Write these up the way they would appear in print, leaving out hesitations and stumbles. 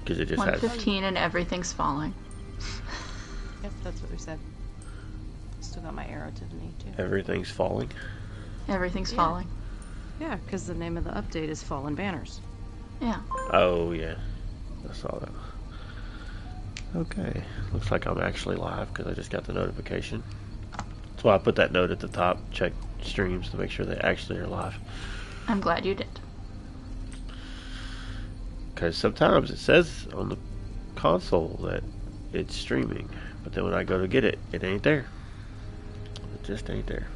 Because it just 1:15 and everything's falling. Yep, that's what we said. Still got my arrow to the knee, too. Everything's falling? Everything's falling. Yeah, because the name of the update is Fallen Banners. Yeah. Oh, yeah. I saw that. Okay. Looks like I'm actually live because I just got the notification. That's why I put that note at the top. Check streams to make sure they actually are live. I'm glad you did. Because sometimes it says on the console that it's streaming. But then when I go to get it, it ain't there. It just ain't there.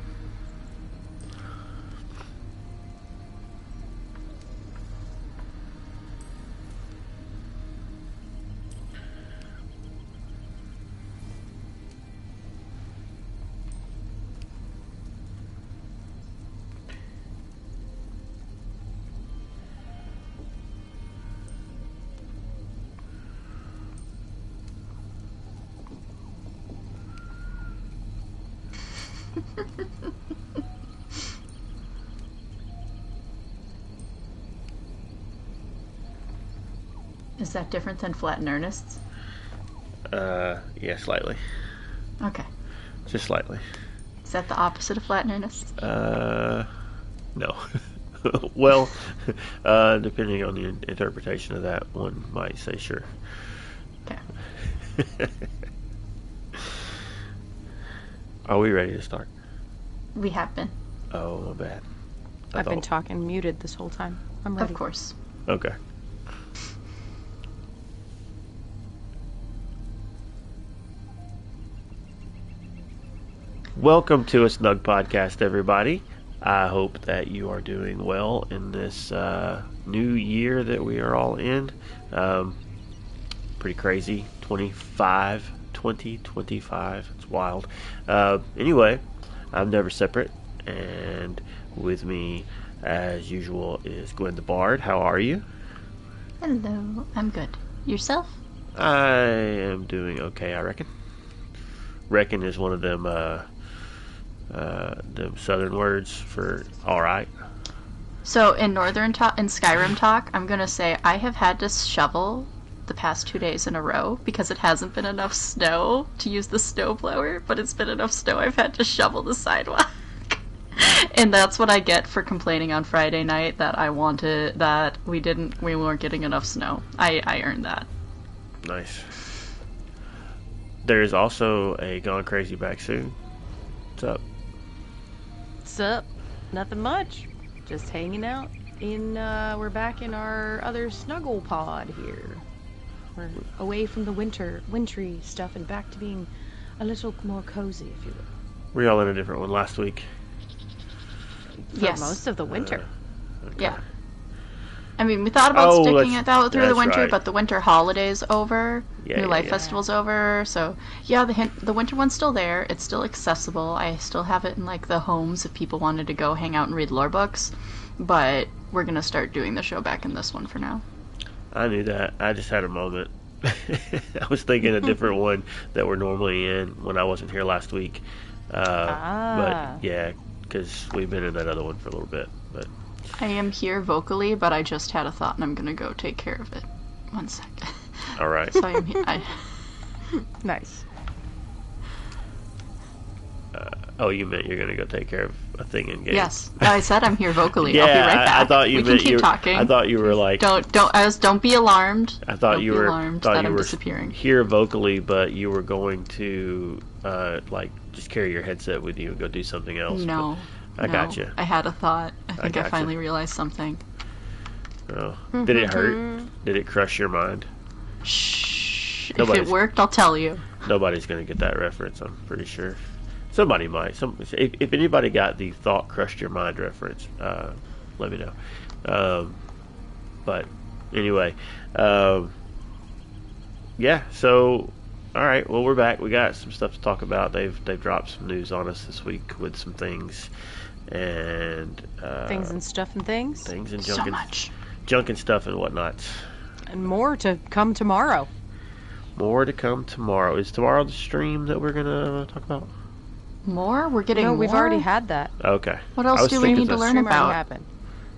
Is that different than Flat and Earnest's? Yeah, slightly. Okay. Just slightly. Is that the opposite of Flat and Earnest's? No. Well, depending on the interpretation of that, one might say sure. Okay. Are we ready to start? We have been. Oh, my bad. I've been talking muted this whole time. I'm ready. Of course. Okay. Welcome to A Snugpod Cast, everybody. I hope that you are doing well in this new year that we are all in. Pretty crazy. 2025. It's wild. Anyway, I'm Never Separate, and with me, as usual, is Gwen the Bard. How are you? Hello. I'm good. Yourself? I am doing okay, I reckon. Reckon is one of them southern words for alright. So in Skyrim talk, I'm gonna say I have had to shovel the past 2 days in a row because it hasn't been enough snow to use the snowblower, but it's been enough snow I've had to shovel the sidewalk. And that's what I get for complaining on Friday night that we weren't getting enough snow. I earned that. Nice. There's also a Gone Crazy back soon. What's up? What's up? Nothing much. Just hanging out we're back in our other snuggle pod here. We're away from the wintry stuff and back to being a little more cozy, if you will. Were y'all in a different one last week? For Yes. most of the winter. Okay. Yeah. I mean, we thought about sticking it out through the that's winter, right. but the winter holiday's over. Yeah, New Life yeah. Festival's over. So, yeah, the winter one's still there. It's still accessible. I still have it in, like, the homes if people wanted to go hang out and read lore books. But we're going to start doing the show back in this one for now. I knew that. I just had a moment. I was thinking a different one that we're normally in when I wasn't here last week. But, yeah, because we've been in that other one for a little bit. But I am here vocally, but I just had a thought and I'm going to go take care of it. 1 second. all right. So I am here. Nice. You meant you're going to go take care of a thing in game. Yes, I said I'm here vocally. Yeah, I'll be right back. I thought you we meant can keep talking. I thought you were like. Don't be alarmed. I thought don't you be were. alarmed Thought that you I'm were disappearing. here vocally, but you were going to just carry your headset with you and go do something else. No. I got you. I had a thought. I think I gotcha. finally realized something. Oh. Did it hurt? Did it crush your mind? Shh. If Nobody's- it worked, I'll tell you. Nobody's going to get that reference, I'm pretty sure. Somebody might. If anybody got the thought crushed your mind reference, let me know. But anyway, yeah. So, all right. Well, we're back. We got some stuff to talk about. They've dropped some news on us this week with some things and Things and stuff and things. things and So junk much. and stuff and whatnot. And more to come tomorrow. More to come tomorrow. Is tomorrow the stream that we're gonna talk about? More? We're getting No, more? we've already had that. Okay. What else I was do we thinking need to this- learn Stream already about? happened.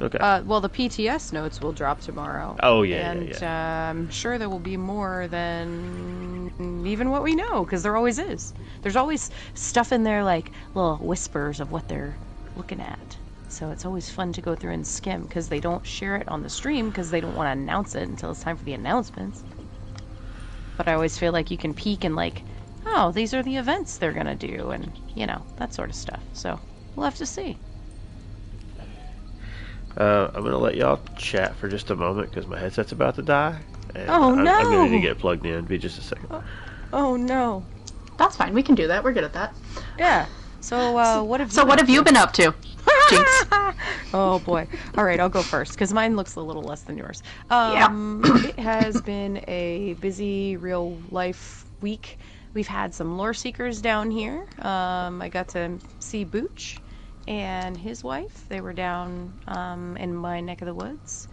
Okay. Well, the PTS notes will drop tomorrow. Oh, yeah, and yeah. I'm sure there will be more than even what we know, because there always is. There's always stuff in there, like little whispers of what they're looking at. So it's always fun to go through and skim, because they don't share it on the stream, because they don't want to announce it until it's time for the announcements. But I always feel like you can peek and like, oh, these are the events they're going to do, and, you know, that sort of stuff. So we'll have to see. I'm going to let y'all chat for just a moment because my headset's about to die. And Oh, no! I'm going to need to get plugged in. Be just a second. Oh, no. That's fine. We can do that. We're good at that. Yeah. So, what have you So what have you been up to? Jinx. Oh, boy. All right, I'll go first, because mine looks a little less than yours. It has been a busy real-life week. We've had some lore seekers down here. I got to see Booch and his wife. They were down in my neck of the woods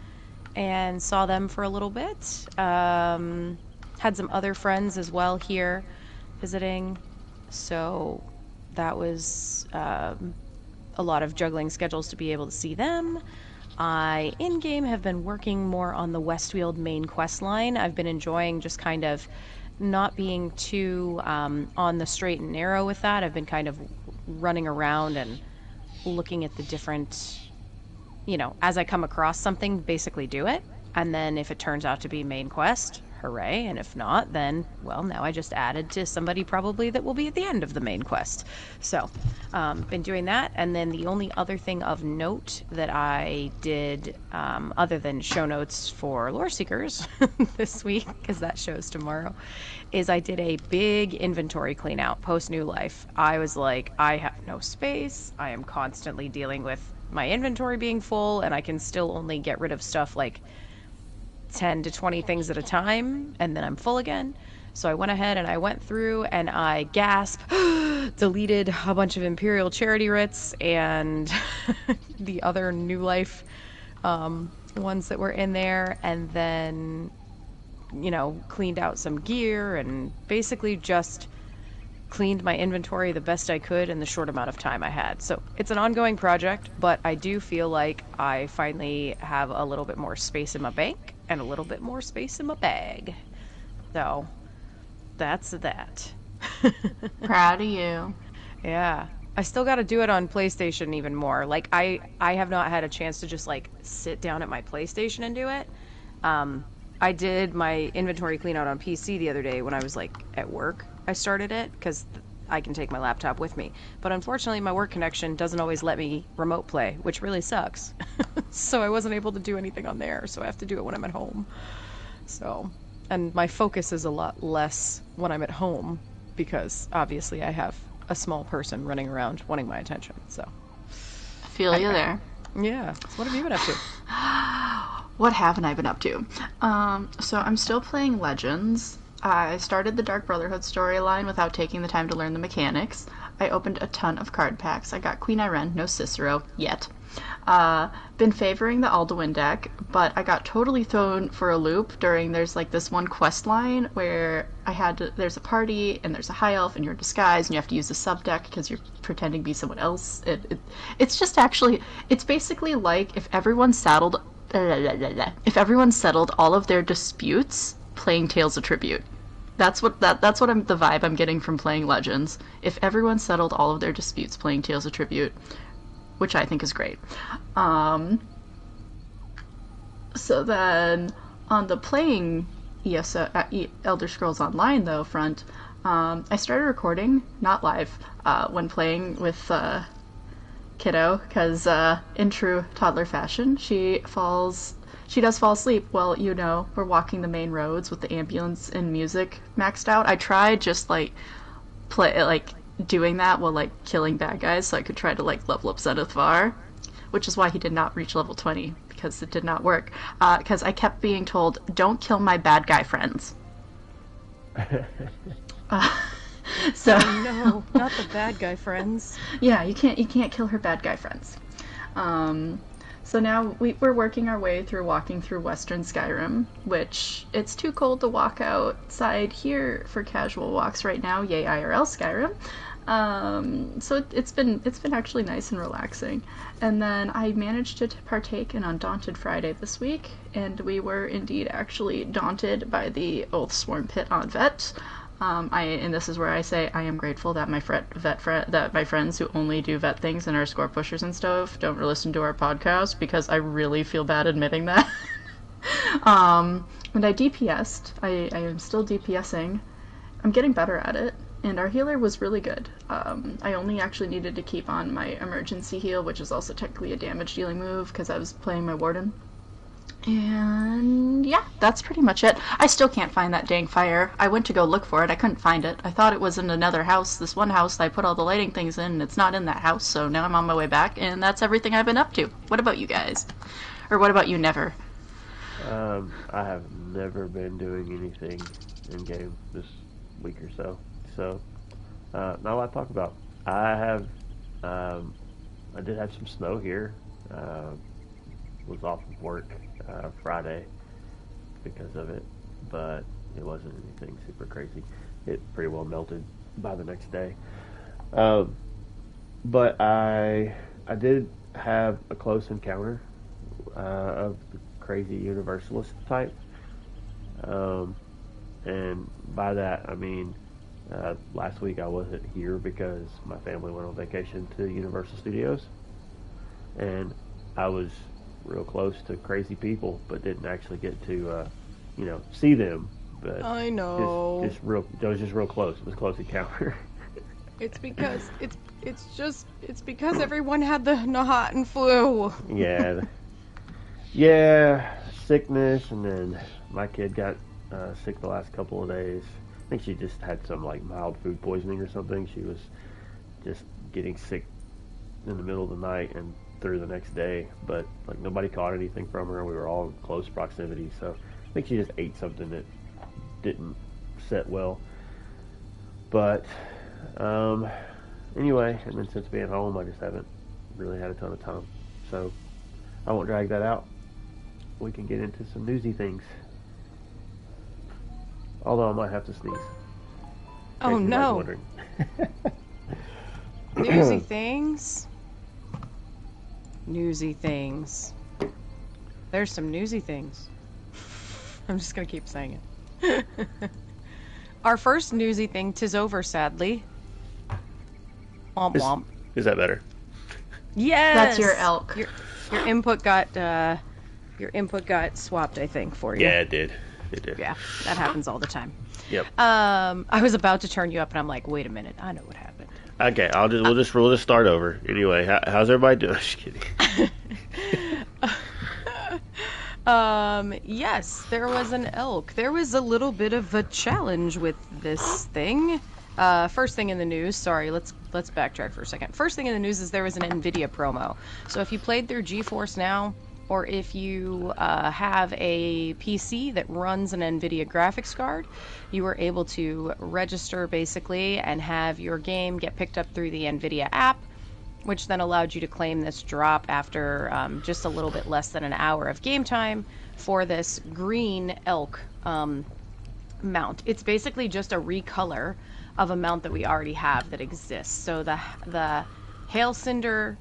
and saw them for a little bit. Had some other friends as well here visiting, so that was a lot of juggling schedules to be able to see them. I, in-game, have been working more on the Westfield main quest line. I've been enjoying just kind of not being too on the straight and narrow with that. I've been kind of running around and looking at the different, you know, as I come across something, basically do it. And then if it turns out to be main quest, hooray. And if not, then, well, now I just added to somebody probably that will be at the end of the main quest. So, been doing that. And then the only other thing of note that I did, other than show notes for Lore Seekers this week, because that show's tomorrow, is I did a big inventory clean out post New Life. I was like, I have no space. I am constantly dealing with my inventory being full, and I can still only get rid of stuff like 10 to 20 things at a time, and then I'm full again. So I went ahead and I went through and I deleted a bunch of Imperial Charity writs and the other New Life ones that were in there, and then, you know, cleaned out some gear and basically just cleaned my inventory the best I could in the short amount of time I had. So it's an ongoing project, but I do feel like I finally have a little bit more space in my bank and a little bit more space in my bag. So that's that. Proud of you. Yeah. I still got to do it on PlayStation even more. Like, I have not had a chance to just, like, sit down at my PlayStation and do it. I did my inventory clean out on PC the other day when I was, like, at work. I started it because I can take my laptop with me. But unfortunately, my work connection doesn't always let me remote play, which really sucks. So I wasn't able to do anything on there, so I have to do it when I'm at home. So, and my focus is a lot less when I'm at home because obviously I have a small person running around wanting my attention. So I feel you there. Yeah. So what have you been up to? What haven't I been up to? So I'm still playing Legends. I started the Dark Brotherhood storyline without taking the time to learn the mechanics. I opened a ton of card packs. I got Queen Irene, no Cicero, yet. Been favoring the Alduin deck, but I got totally thrown for a loop during, there's like this one quest line where there's a party, and there's a high elf, and you're in disguise, and you have to use a sub deck because you're pretending to be someone else. It's just actually, it's basically like if everyone settled all of their disputes playing Tales of Tribute. That's what the vibe I'm getting from playing Legends. If everyone settled all of their disputes playing Tales of Tribute, which I think is great. So then on the playing Elder Scrolls Online though front, I started recording, not live, when playing with Kiddo, because in true toddler fashion, she does fall asleep while, you know, we're walking the main roads with the ambulance and music maxed out. I tried just doing that while like killing bad guys so I could try to like level up Zenith Var, which is why he did not reach level 20, because it did not work. Because I kept being told, don't kill my bad guy friends. So no, not the bad guy friends. Yeah, you can't kill her bad guy friends. So now we're working our way through walking through Western Skyrim, which it's too cold to walk outside here for casual walks right now, yay IRL Skyrim. So it's been actually nice and relaxing. And then I managed to partake in Undaunted Friday this week, and we were indeed actually daunted by the Oathsworn Pit on Vet. And this is where I say I am grateful that my friends who only do vet things and are score pushers and stuff don't listen to our podcast, because I really feel bad admitting that. And I DPS'd. I am still DPSing. I'm getting better at it, and our healer was really good. I only actually needed to keep on my emergency heal, which is also technically a damage dealing move because I was playing my warden. And yeah, that's pretty much it. I still can't find that dang fire. I went to go look for it. I couldn't find it. I thought it was in another house. This one house that I put all the lighting things in, and it's not in that house. So now I'm on my way back, and that's everything I've been up to. What about you guys? Or what about you, Never? I have never been doing anything in game this week or so. So, not a lot to talk about. I did have some snow here. Was off of work Friday because of it, but it wasn't anything super crazy. It pretty well melted by the next day. But I did have a close encounter of the crazy universalist type. And by that I mean last week I wasn't here because my family went on vacation to Universal Studios, and I was real close to crazy people, but didn't actually get to see them. But I know. It was just real close. It was a close encounter. It's because it's because everyone had the Nahat flu. Yeah, sickness, and then my kid got sick the last couple of days. I think she just had some like mild food poisoning or something. She was just getting sick in the middle of the night and through the next day, but like nobody caught anything from her. We were all in close proximity, so I think she just ate something that didn't set well. But anyway, and then since being home, I just haven't really had a ton of time, so I won't drag that out. We can get into some newsy things, although I might have to sneeze. Oh no. Newsy things. Newsy things. There's some newsy things. I'm just gonna keep saying it. Our first newsy thing, 'tis over, sadly. Womp womp. Is that better? Yes. That's your elk. Your input got swapped, I think, for you. Yeah, it did. It did. Yeah, that happens all the time. Yep. I was about to turn you up, and I'm like, wait a minute, I know what happened. Okay, we'll just start over. Anyway, how's everybody doing? Just kidding. Yes, there was an elk. There was a little bit of a challenge with this thing. First thing in the news, sorry, let's backtrack for a second. First thing in the news is there was an Nvidia promo. So if you played their GeForce Now, or if you have a PC that runs an Nvidia graphics card, you were able to register basically and have your game get picked up through the Nvidia app, which then allowed you to claim this drop after just a little bit less than an hour of game time for this green elk mount. It's basically just a recolor of a mount that we already have that exists. So the Hail Cinder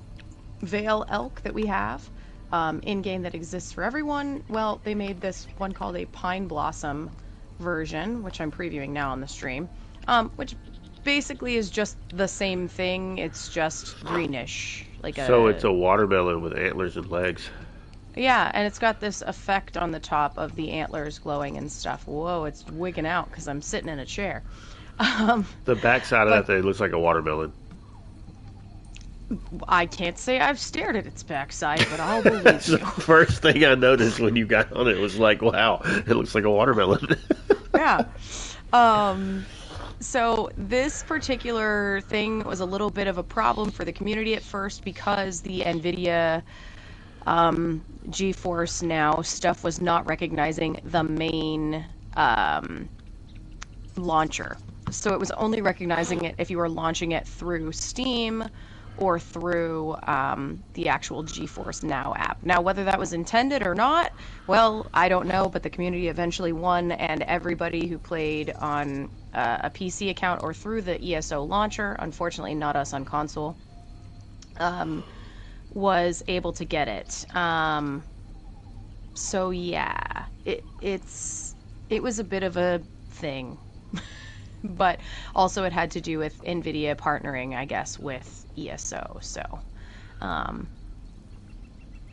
Veil elk that we have in-game that exists for everyone, well, they made this one called a Pine Blossom version, which I'm previewing now on the stream, which basically is just the same thing. It's just greenish. So it's a watermelon with antlers and legs. Yeah, and it's got this effect on the top of the antlers glowing and stuff. Whoa, it's wigging out because I'm sitting in a chair. The backside of that thing looks like a watermelon. I can't say I've stared at its backside, but I'll believe you. The first thing I noticed when you got on it was like, wow, it looks like a watermelon. Yeah. So this particular thing was a little bit of a problem for the community at first because the Nvidia GeForce Now stuff was not recognizing the main launcher. So it was only recognizing it if you were launching it through Steam or through the actual GeForce Now app. Now, whether that was intended or not, well, I don't know, but the community eventually won, and everybody who played on a PC account or through the ESO launcher, unfortunately not us on console, was able to get it. So yeah, it was a bit of a thing. But also it had to do with Nvidia partnering, I guess, with ESO. So,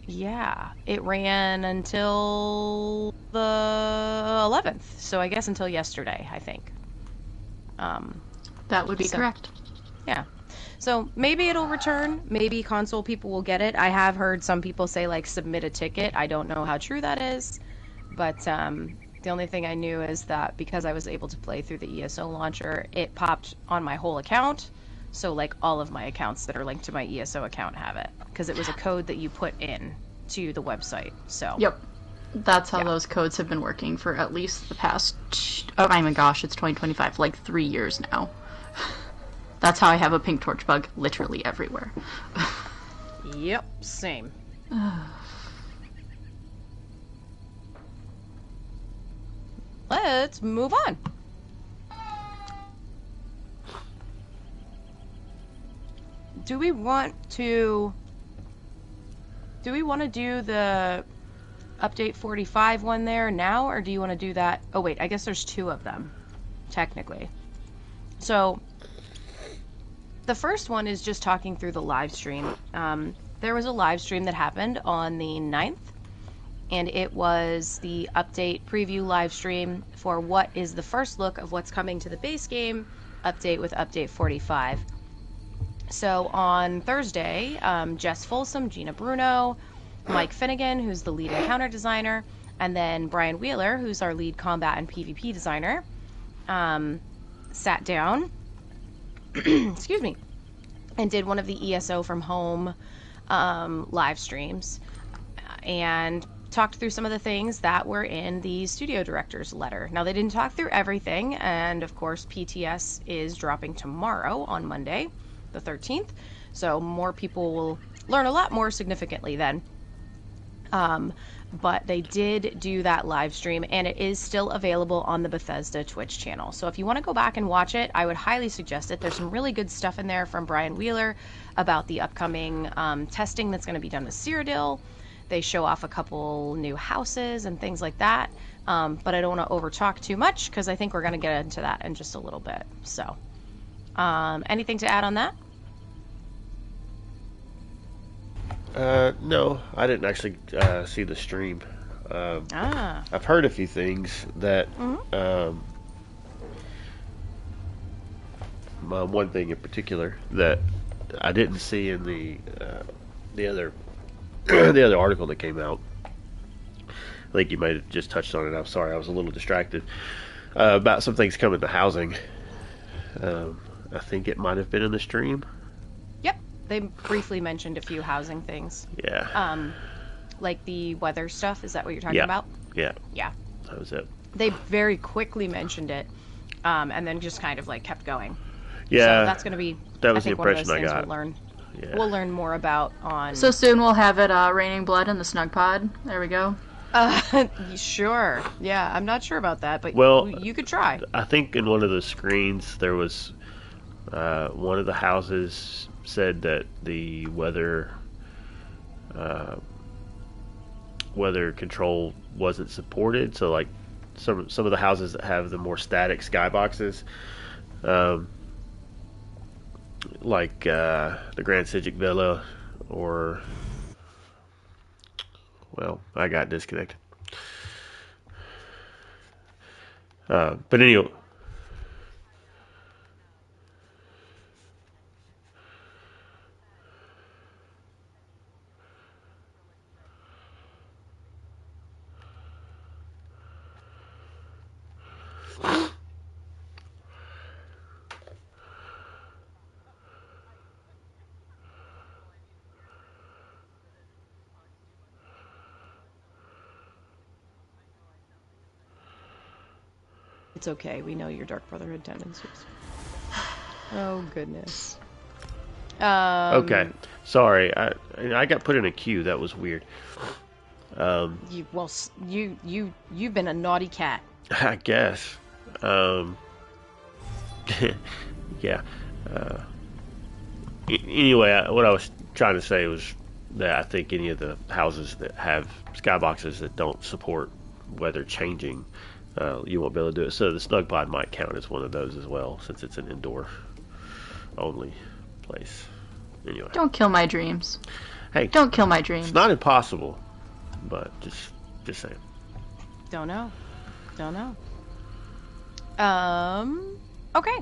yeah, it ran until the 11th. So I guess until yesterday, I think. That would be correct. Yeah. So maybe it'll return. Maybe console people will get it. I have heard some people say, like, submit a ticket. I don't know how true that is. But the only thing I knew is that because I was able to play through the ESO launcher, it popped on my whole account. So, like, all of my accounts that are linked to my ESO account have it. Because it was a code that you put in to the website. So. Yep. That's how those codes have been working for at least the past... Oh my gosh, it's 2025. Like 3 years now. That's how I have a pink torch bug literally everywhere. Yep, same. Let's move on. Do we want to do the update 45 one there now, or do you want to do that? Oh wait, I guess there's two of them, technically. So, the first one is just talking through the live stream. There was a live stream that happened on the 9th, and it was the update preview live stream for what is the first look of what's coming to the base game update with update 45. So on Thursday, Jess Folsom, Gina Bruno, Mike Finnegan, who's the lead encounter designer, and then Brian Wheeler, who's our lead combat and PvP designer, sat down excuse me, and did one of the ESO from home live streams and talked through some of the things that were in the studio director's letter. Now, they didn't talk through everything, and of course PTS is dropping tomorrow on Monday the 13th, so more people will learn a lot more significantly then. But they did do that live stream, and it is still available on the Bethesda Twitch channel. So if you want to go back and watch it, I would highly suggest it. There's some really good stuff in there from Brian Wheeler about the upcoming testing that's going to be done with Cyrodiil. They show off a couple new houses and things like that. But I don't want to overtalk too much because I think we're going to get into that in just a little bit. So anything to add on that? No, I didn't actually see the stream. I've heard a few things that one thing in particular that I didn't see in the other the other article that came out. I think you might have just touched on it. I'm sorry, I was a little distracted about some things coming to housing. I think it might have been in the stream. They briefly mentioned a few housing things. Yeah. Like the weather stuff. Is that what you're talking about? Yeah. Yeah. That was it. They very quickly mentioned it, and then just kind of like kept going. Yeah. So that's going to be. That was I think the impression one of those I things got. We'll learn more about on. So soon we'll have it raining blood in the Snugpod. There we go. Sure. Yeah, I'm not sure about that, but you could try. I think in one of the screens there was one of the houses said that the weather control wasn't supported. So like some of the houses that have the more static skyboxes, like the Grand Sijic Villa, or I got disconnected. But anyway. It's okay. We know your Dark Brotherhood tendencies. Oh, goodness. Okay, sorry. I got put in a queue. That was weird. You've been a naughty cat. I guess. Yeah. Anyway, what I was trying to say was that I think any of the houses that have skyboxes that don't support weather changing, you won't be able to do it. So the Snugpod might count as one of those as well, since it's an indoor only place. Anyway. Don't kill my dreams. Hey, don't kill my dreams. It's not impossible, but just saying. Don't know. Okay.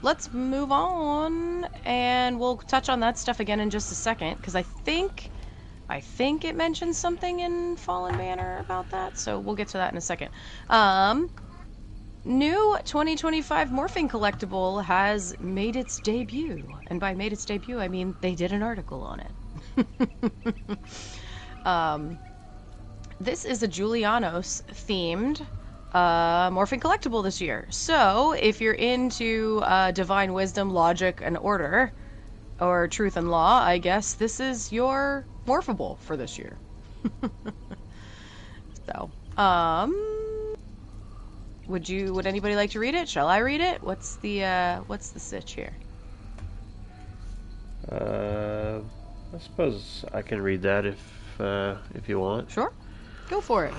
Let's move on, and we'll touch on that stuff again in just a second, because I think it mentions something in Fallen Banner about that, so we'll get to that in a second. New 2025 Morphing Collectible has made its debut, and by made its debut, I mean they did an article on it. This is a Julianos themed Morphing Collectible this year. So, if you're into Divine Wisdom, Logic, and Order, or Truth and Law, I guess this is your Morphable for this year. So, would anybody like to read it? Shall I read it? What's the sitch here? I suppose I can read that if you want. Sure. Go for it.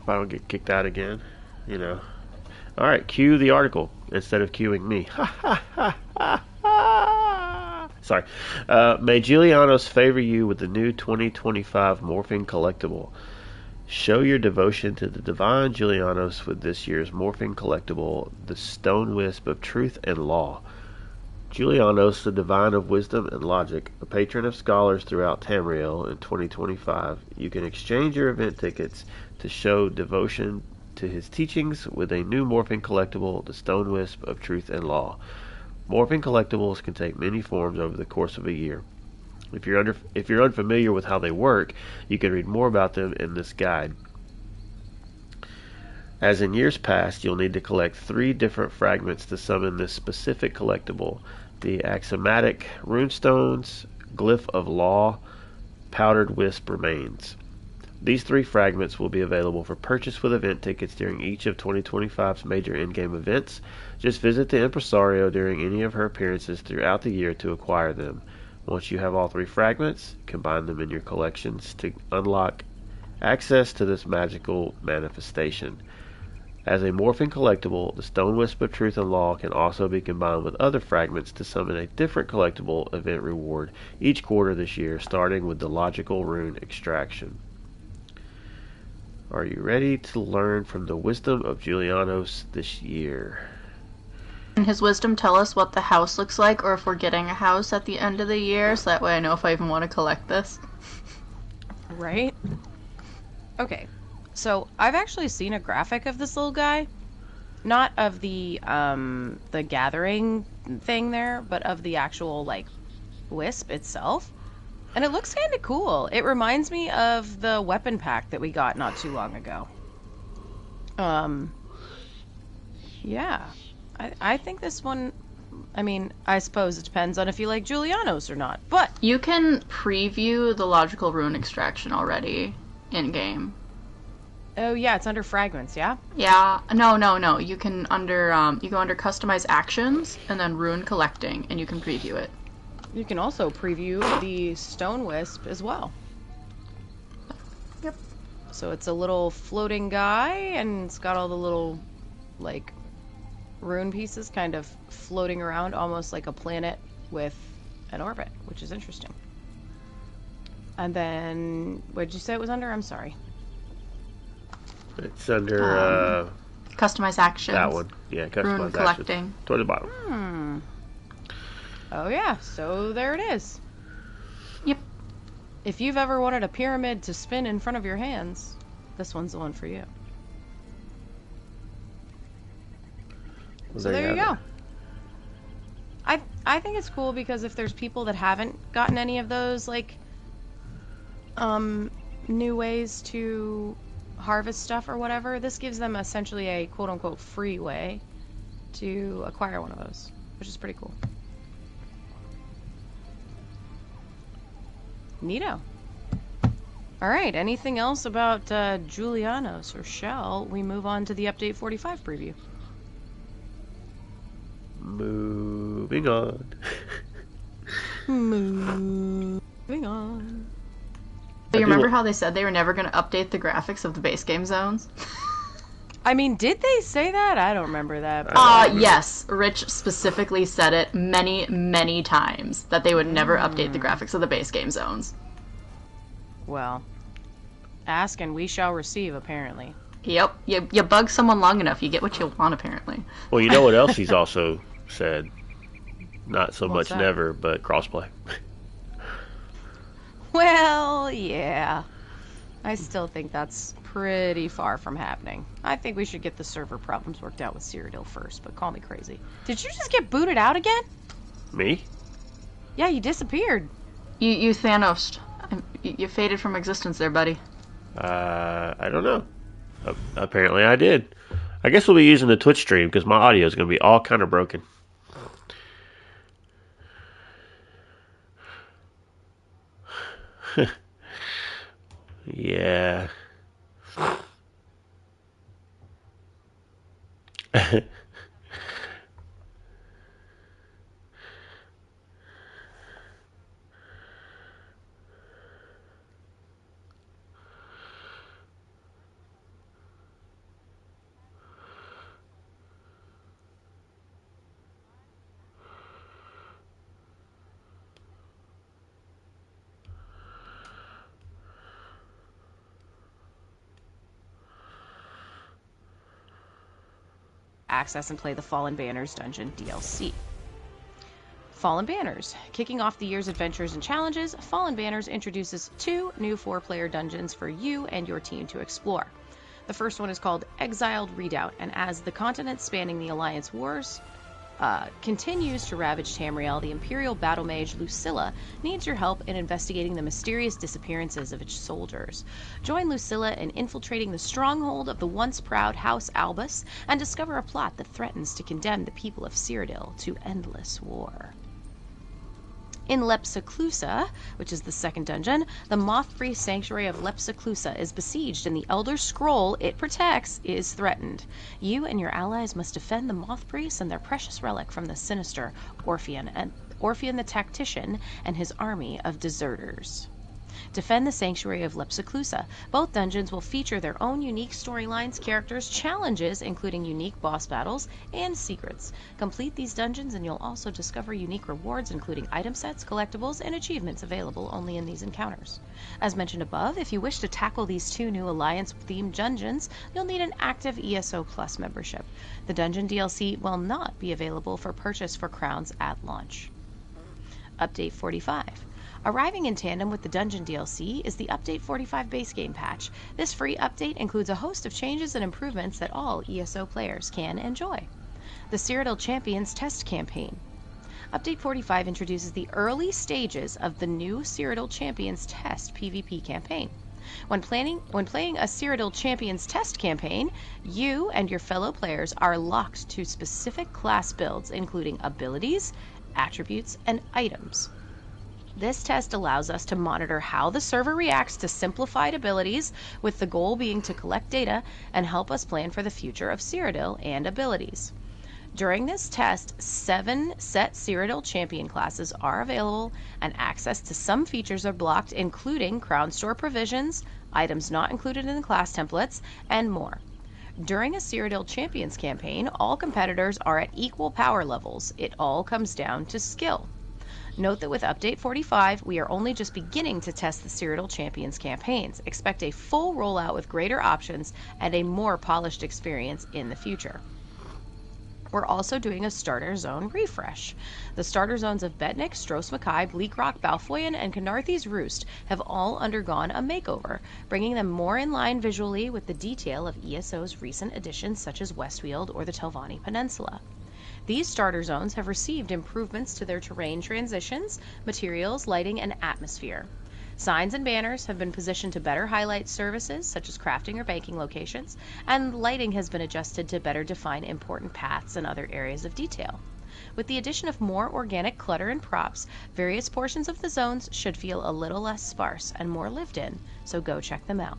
If I don't get kicked out again, Alright, cue the article instead of cueing me. Sorry. May Julianos favor you with the new 2025 Morphing Collectible. Show your devotion to the divine Julianos with this year's Morphing Collectible, the Stone Wisp of Truth and Law. Julianos, the divine of wisdom and logic, a patron of scholars throughout Tamriel in 2025, you can exchange your event tickets to show devotion to his teachings with a new Morphing Collectible, the Stone Wisp of Truth and Law. Morphing Collectibles can take many forms over the course of a year. If you're unfamiliar with how they work, you can read more about them in this guide. As in years past, you'll need to collect 3 different fragments to summon this specific collectible: the axiomatic runestones, glyph of law, powdered wisp remains. These 3 fragments will be available for purchase with event tickets during each of 2025's major in-game events. Just visit the Impresario during any of her appearances throughout the year to acquire them. Once you have all 3 fragments, combine them in your collections to unlock access to this magical manifestation. As a Morphing Collectible, the Stone Wisp of Truth and Law can also be combined with other fragments to summon a different collectible event reward each quarter this year, starting with the Logical Rune Extraction. Are you ready to learn from the wisdom of Julianos this year? Can his wisdom tell us what the house looks like, or if we're getting a house at the end of the year, so that way I know if I even want to collect this? Right? Okay. So, I've actually seen a graphic of this little guy. Not of the gathering thing there, but of the actual, wisp itself. And it looks kind of cool. It reminds me of the weapon pack that we got not too long ago. Yeah. I think this one, I suppose it depends on if you like Julianos or not, but... You can preview the Logical Rune Extraction already in-game. Oh yeah, it's under fragments, yeah? Yeah, no. You can you go under Customize Actions, and then Rune Collecting, and you can preview it. You can also preview the Stone Wisp as well. Yep. So it's a little floating guy, and it's got all the little, rune pieces kind of floating around, almost like a planet with an orbit, which is interesting. And then, what did you say it was under? I'm sorry. It's under, Customize Actions. That one. Yeah, Customize Rune Actions. Collecting. Toward the bottom. Oh yeah, so there it is. Yep. If you've ever wanted a pyramid to spin in front of your hands, this one's the one for you. Well, so there you go. I think it's cool because if there's people that haven't gotten any of those, new ways to harvest stuff or whatever, this gives them essentially a quote-unquote free way to acquire one of those, which is pretty cool. Neato. All right, anything else about Julianos, or shall we move on to the Update 45 preview? Moving on. Moving on. So you remember how they said they were never going to update the graphics of the base game zones? I mean, did they say that? I don't remember that. Yes. Rich specifically said it many, many times, that they would never update the graphics of the base game zones. Well, ask and we shall receive, apparently. Yep. You bug someone long enough, you get what you want, apparently. Well, you know what else he's also said? Not so What's much that? never, but crossplay. Well, yeah. I still think that's pretty far from happening. I think we should get the server problems worked out with Cyrodiil first, but call me crazy. Did you just get booted out again? Me? Yeah, you disappeared. You Thanos. You faded from existence there, buddy. I don't know. Apparently I did. I guess we'll be using the Twitch stream because my audio is going to be all kind of broken. Yeah. Access and play the Fallen Banners Dungeon DLC. Fallen Banners. Kicking off the year's adventures and challenges, Fallen Banners introduces 2 new 4-player dungeons for you and your team to explore. The first one is called Exiled Redoubt, and as the continent spanning the Alliance Wars continues to ravage Tamriel, the Imperial battle mage Lucilla needs your help in investigating the mysterious disappearances of its soldiers. Join Lucilla in infiltrating the stronghold of the once proud House Albus and discover a plot that threatens to condemn the people of Cyrodiil to endless war. In Lepsaclusa, which is the second dungeon, the moth-free sanctuary of Lepsaclusa is besieged and the Elder Scroll it protects is threatened. You and your allies must defend the moth priests and their precious relic from the sinister Orpheon the Tactician and his army of deserters. Defend the sanctuary of Lepsaclusa. Both dungeons will feature their own unique storylines, characters, challenges, including unique boss battles, and secrets. Complete these dungeons and you'll also discover unique rewards, including item sets, collectibles, and achievements available only in these encounters. As mentioned above, if you wish to tackle these 2 new Alliance-themed dungeons, you'll need an active ESO Plus membership. The dungeon DLC will not be available for purchase for crowns at launch. Update 45. Arriving in tandem with the Dungeon DLC is the Update 45 base game patch. This free update includes a host of changes and improvements that all ESO players can enjoy. The Cyrodiil Champions Test Campaign. Update 45 introduces the early stages of the new Cyrodiil Champions Test PvP campaign. When playing a Cyrodiil Champions Test campaign, you and your fellow players are locked to specific class builds, including abilities, attributes, and items. This test allows us to monitor how the server reacts to simplified abilities, with the goal being to collect data and help us plan for the future of Cyrodiil and abilities. During this test, 7 set Cyrodiil champion classes are available, and access to some features are blocked, including Crown Store provisions, items not included in the class templates, and more. During a Cyrodiil Champions campaign, all competitors are at equal power levels. It all comes down to skill. Note that with Update 45, we are only just beginning to test the Cyrodiil Champions campaigns. Expect a full rollout with greater options and a more polished experience in the future. We're also doing a starter zone refresh. The starter zones of Betnik, Stros Mackay, Bleak Rock, Balfoyan, and Canarthy's Roost have all undergone a makeover, bringing them more in line visually with the detail of ESO's recent additions such as Westfield or the Telvanni Peninsula. These starter zones have received improvements to their terrain transitions, materials, lighting, and atmosphere. Signs and banners have been positioned to better highlight services such as crafting or banking locations, and lighting has been adjusted to better define important paths and other areas of detail. With the addition of more organic clutter and props, various portions of the zones should feel a little less sparse and more lived in, so go check them out.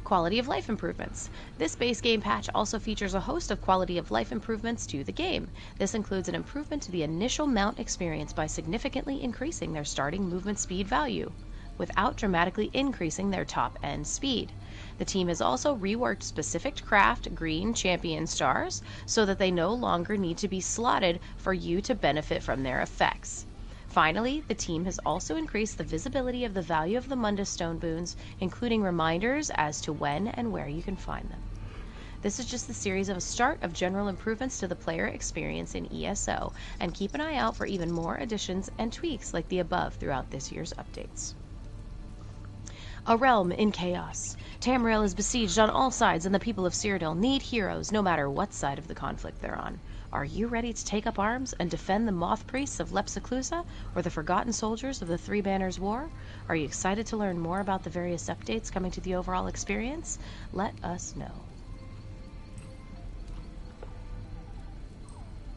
Quality of life improvements. This base game patch also features a host of quality of life improvements to the game. This includes an improvement to the initial mount experience by significantly increasing their starting movement speed value, without dramatically increasing their top end speed. The team has also reworked specific craft green champion stars so that they no longer need to be slotted for you to benefit from their effects. Finally, the team has also increased the visibility of the value of the Mundus Stone boons, including reminders as to when and where you can find them. This is just the series of a start of general improvements to the player experience in ESO, and keep an eye out for even more additions and tweaks like the above throughout this year's updates. A realm in chaos. Tamriel is besieged on all sides, and the people of Cyrodiil need heroes no matter what side of the conflict they're on. Are you ready to take up arms and defend the Moth Priests of Lepsiclusa or the Forgotten Soldiers of the Three Banners War? Are you excited to learn more about the various updates coming to the overall experience? Let us know.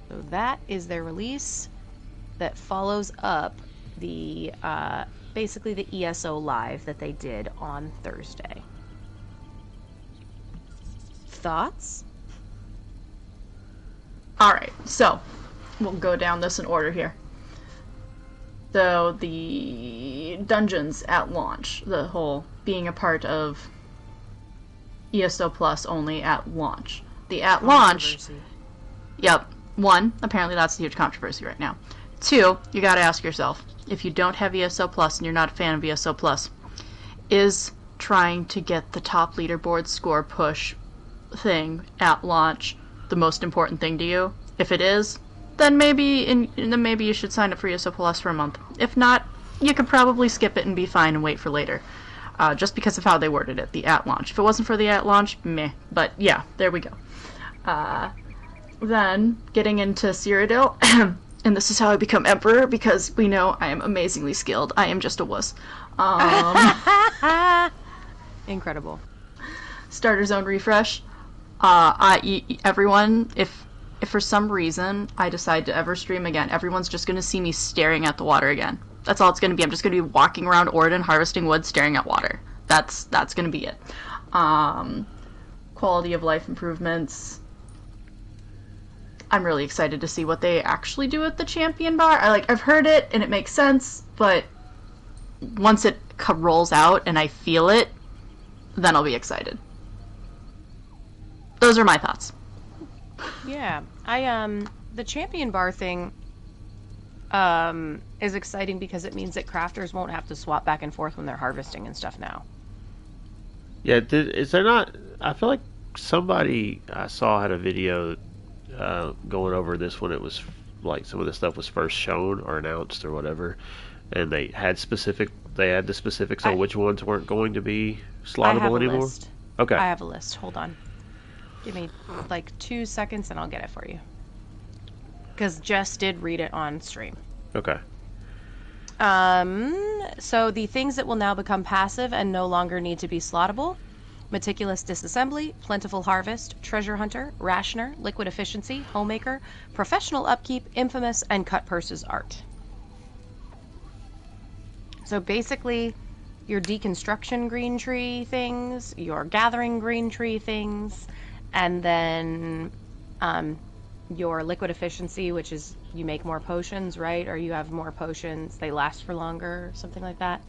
So that is their release that follows up the basically the ESO live that they did on Thursday. Thoughts? Alright, so we'll go down this in order here. So the dungeons at launch, the whole being a part of ESO Plus only at launch. The at launch, yep, 1, apparently that's a huge controversy right now. 2, you gotta ask yourself, if you don't have ESO Plus and you're not a fan of ESO Plus, is trying to get the top leaderboard score push thing at launch the most important thing to you? If it is, then maybe you should sign up for ESO Plus for a month. If not, you could probably skip it and be fine and wait for later. Just because of how they worded it, the at launch. If it wasn't for the at launch, meh. But yeah, there we go. Then, getting into Cyrodiil, and this is how I become Emperor, because we know I am amazingly skilled. I am just a wuss. Incredible. Starter zone refresh. Everyone, if for some reason I decide to ever stream again, everyone's just going to see me staring at the water again. That's all it's going to be. I'm just going to be walking around Orden, harvesting wood, staring at water. That's going to be it. Quality of life improvements. I'm really excited to see what they actually do with the champion bar. I've heard it and it makes sense, but once it rolls out and I feel it, then I'll be excited. Those are my thoughts. Yeah, the champion bar thing is exciting because it means that crafters won't have to swap back and forth when they're harvesting and stuff now. Yeah, is there not? I feel like somebody I saw had a video going over this when it was like some of the stuff was first shown or announced or whatever, and they had the specifics on which ones weren't going to be slottable anymore. List. Okay, I have a list. Hold on. Give me like 2 seconds and I'll get it for you. Because Jess did read it on stream. Okay. So the things that will now become passive and no longer need to be slottable: Meticulous Disassembly, Plentiful Harvest, Treasure Hunter, Rationer, Liquid Efficiency, Homemaker, Professional Upkeep, Infamous, and Cut Purses Art. So basically, your deconstruction green tree things, your gathering green tree things, and then your liquid efficiency, which is you make more potions, right? Or you have more potions, they last for longer, something like that.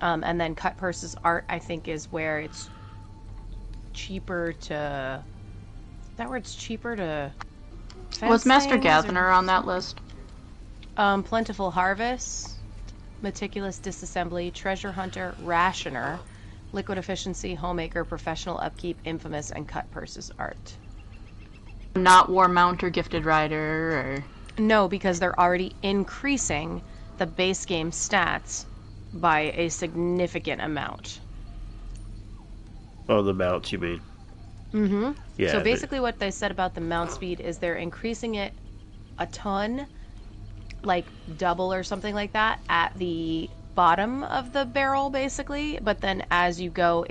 And then Cut Purses Art, I think, is where it's cheaper to... Is that where it's cheaper to... Was Master Gatherer on that list? Plentiful Harvest, Meticulous Disassembly, Treasure Hunter, Rationer, Liquid Efficiency, Homemaker, Professional Upkeep, Infamous, and Cut Purses Art. Not War Mount or Gifted Rider or... No, because they're already increasing the base game stats by a significant amount. Oh, the mounts, you mean? Mm-hmm. Yeah. So basically what they said about the mount speed is they're increasing it a ton, like double or something like that, at the bottom of the barrel, basically. But then as you go,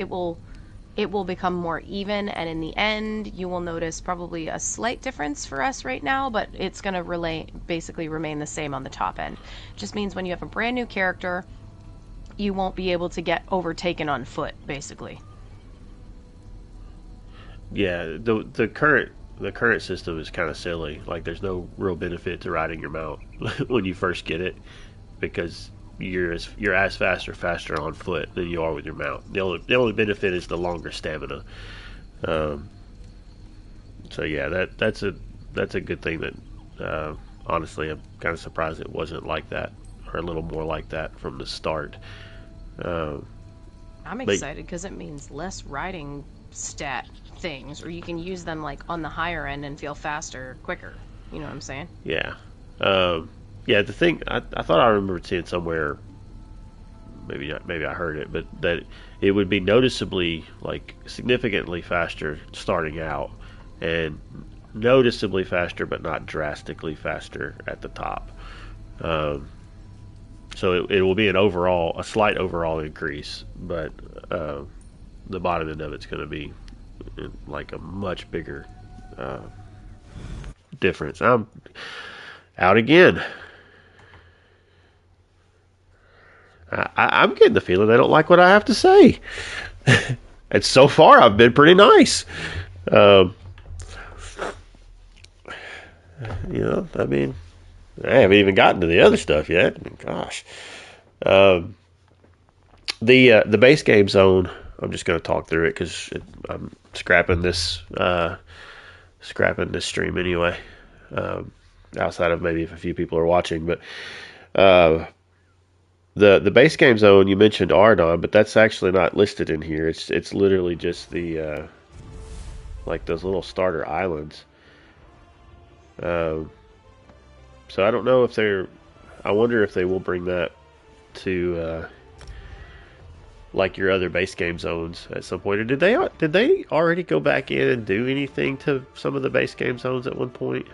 it will become more even, and in the end, you will notice probably a slight difference for us right now, but it's going to basically remain the same on the top end. Just means when you have a brand new character, you won't be able to get overtaken on foot, basically. Yeah, the current system is kind of silly. Like, there's no real benefit to riding your mount when you first get it, because you're as fast or faster on foot than you are with your mount. The only benefit is the longer stamina. So yeah, that's a good thing. That honestly, I'm kind of surprised it wasn't like that, or a little more like that from the start. I'm excited because it means less riding stat things, or you can use them like on the higher end and feel faster quicker. You know what I'm saying? Yeah. Yeah, the thing I thought I remembered seeing somewhere, maybe I heard it, but that it would be noticeably, like, significantly faster starting out, and noticeably faster, but not drastically faster at the top. So it will be a slight overall increase, but the bottom end of it's going to be like a much bigger difference. I'm out again. I'm getting the feeling they don't like what I have to say. And so far, I've been pretty nice. I mean, I haven't even gotten to the other stuff yet. I mean, gosh. The base game zone, I'm just going to talk through it because I'm scrapping this stream anyway. Outside of maybe if a few people are watching, but the base game zone, you mentioned Ardon, but that's actually not listed in here. It's literally just the like those little starter islands. So I don't know if I wonder if they will bring that to like your other base game zones at some point. Or did they already go back in and do anything to some of the base game zones at one point?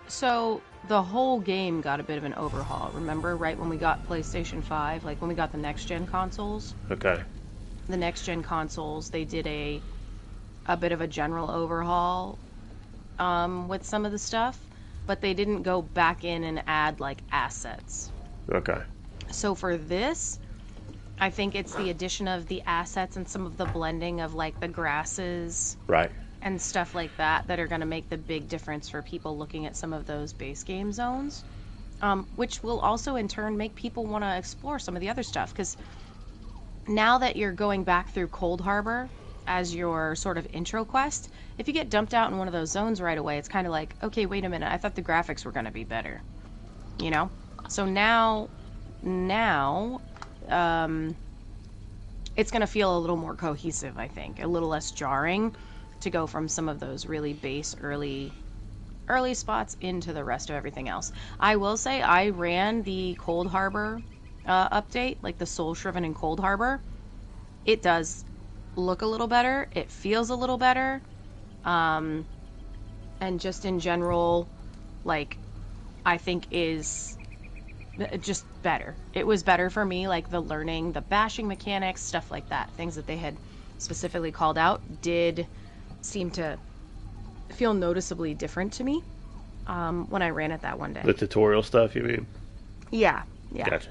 So the whole game got a bit of an overhaul. Remember, right when we got PlayStation 5, like when we got the next-gen consoles? Okay. The next-gen consoles, they did a bit of a general overhaul with some of the stuff, but they didn't go back in and add, like, assets. Okay. So for this, I think it's the addition of the assets and some of the blending of, like, the grasses. Right. And stuff like that are going to make the big difference for people looking at some of those base game zones, which will also in turn make people want to explore some of the other stuff, because now that you're going back through Cold Harbor as your sort of intro quest, if you get dumped out in one of those zones right away, it's kind of like, okay, wait a minute, I thought the graphics were going to be better, you know? So now it's going to feel a little more cohesive, I think, a little less jarring to go from some of those really base early spots into the rest of everything else. I will say I ran the Cold Harbor update, like the Soul Shriven in Cold Harbor. It does look a little better. It feels a little better. And just in general, like, I think is just better. It was better for me, like the learning, the bashing mechanics, stuff like that. Things that they had specifically called out did seem to feel noticeably different to me when I ran it that one day. The tutorial stuff, you mean? Yeah. Gotcha.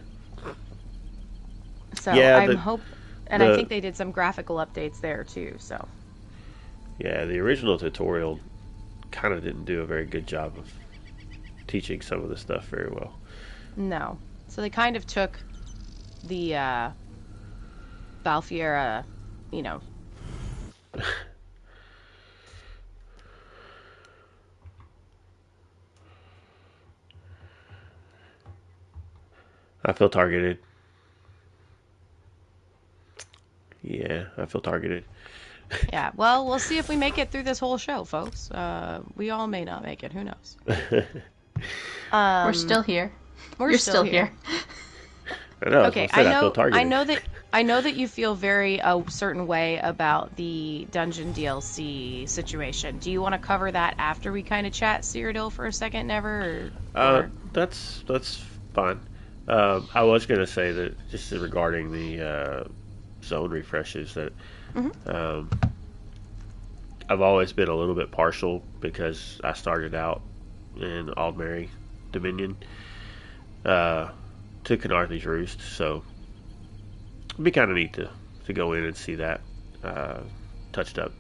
So yeah, I think they did some graphical updates there too. So yeah, the original tutorial kind of didn't do a very good job of teaching some of the stuff very well. No, so they kind of took the Balfiera, you know. I feel targeted. Yeah, I feel targeted. Yeah, well, we'll see if we make it through this whole show, folks. We all may not make it. Who knows? We're still here. You're still here. I know. Okay, I feel targeted. I know that you feel very a certain way about the dungeon DLC situation. Do you want to cover that after we kind of chat Cyrodiil for a second, Never? Or... That's fine. I was going to say that just regarding the zone refreshes, that I've always been a little bit partial because I started out in Aldmeri Dominion to Canarthy's Roost, so it'd be kind of neat to go in and see that touched up.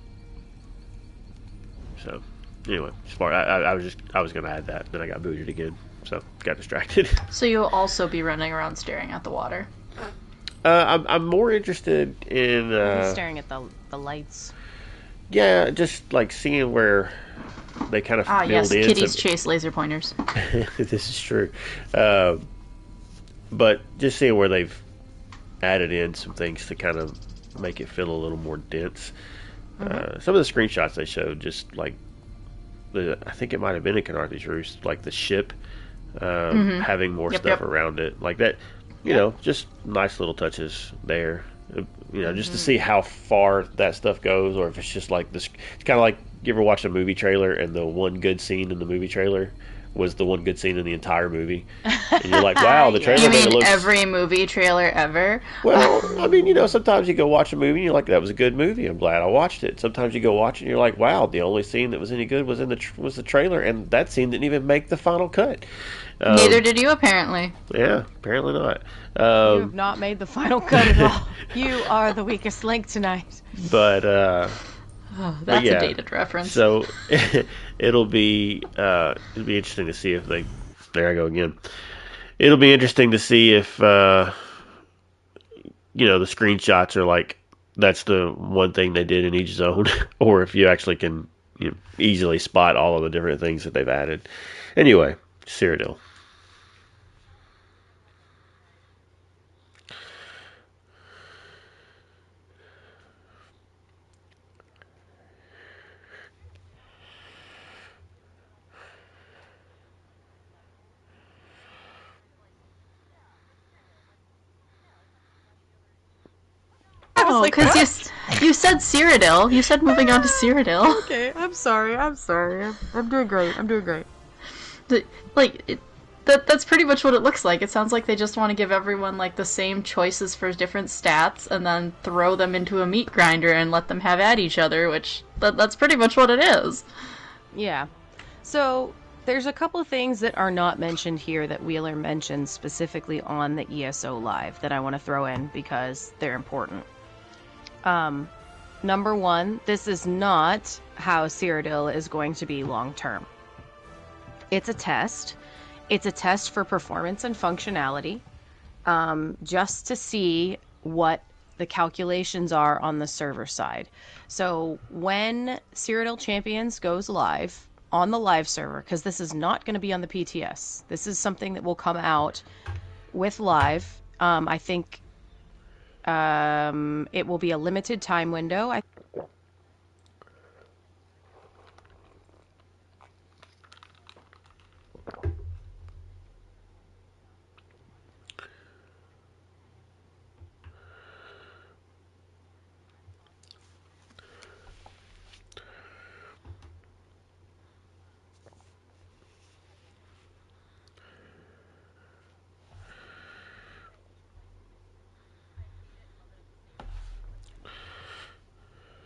So anyway, I was gonna add that, then I got booted again, so got distracted. So you'll also be running around staring at the water. I'm more interested in staring at the lights. Yeah, just like seeing where they kind of build yes, in. kitties chase laser pointers. This is true, but just seeing where they've added in some things to kind of make it feel a little more dense. Some of the screenshots they showed, just like I think it might have been in Canarthy's Roost, like the ship having more stuff around it, like that. You know, just nice little touches there. You know, just to see how far that stuff goes, or if it's just like this. It's kind of like, you ever watch a movie trailer and the one good scene in the movie trailer was the one good scene in the entire movie, and you're like, wow, the trailer. You mean every movie trailer ever? Well, I mean, you know, sometimes you go watch a movie and you're like, that was a good movie, I'm glad I watched it. Sometimes you go watch it and you're like, wow, the only scene that was any good was was the trailer, and that scene didn't even make the final cut. Neither did you, apparently. Yeah, apparently not. You have not made the final cut at all. You are the weakest link tonight. But that's a dated reference. So it'll be interesting to see if they. There I go again. It'll be interesting to see if the screenshots are like, that's the one thing they did in each zone, or if you actually can easily spot all of the different things that they've added. Anyway, Cyrodiil. Oh, because you said Cyrodiil. You said moving on to Cyrodiil. Okay, I'm sorry. I'm doing great. That's pretty much what it looks like. It sounds like they just want to give everyone like the same choices for different stats, and then throw them into a meat grinder and let them have at each other. Which that's pretty much what it is. Yeah. So there's a couple of things that are not mentioned here that Wheeler mentioned specifically on the ESO Live that I want to throw in because they're important. Number one, this is not how Cyrodiil is going to be long term. It's a test. It's a test for performance and functionality, just to see what the calculations are on the server side. So when Cyrodiil Champions goes live on the live server, because this is not going to be on the PTS, this is something that will come out with live. I think it will be a limited time window.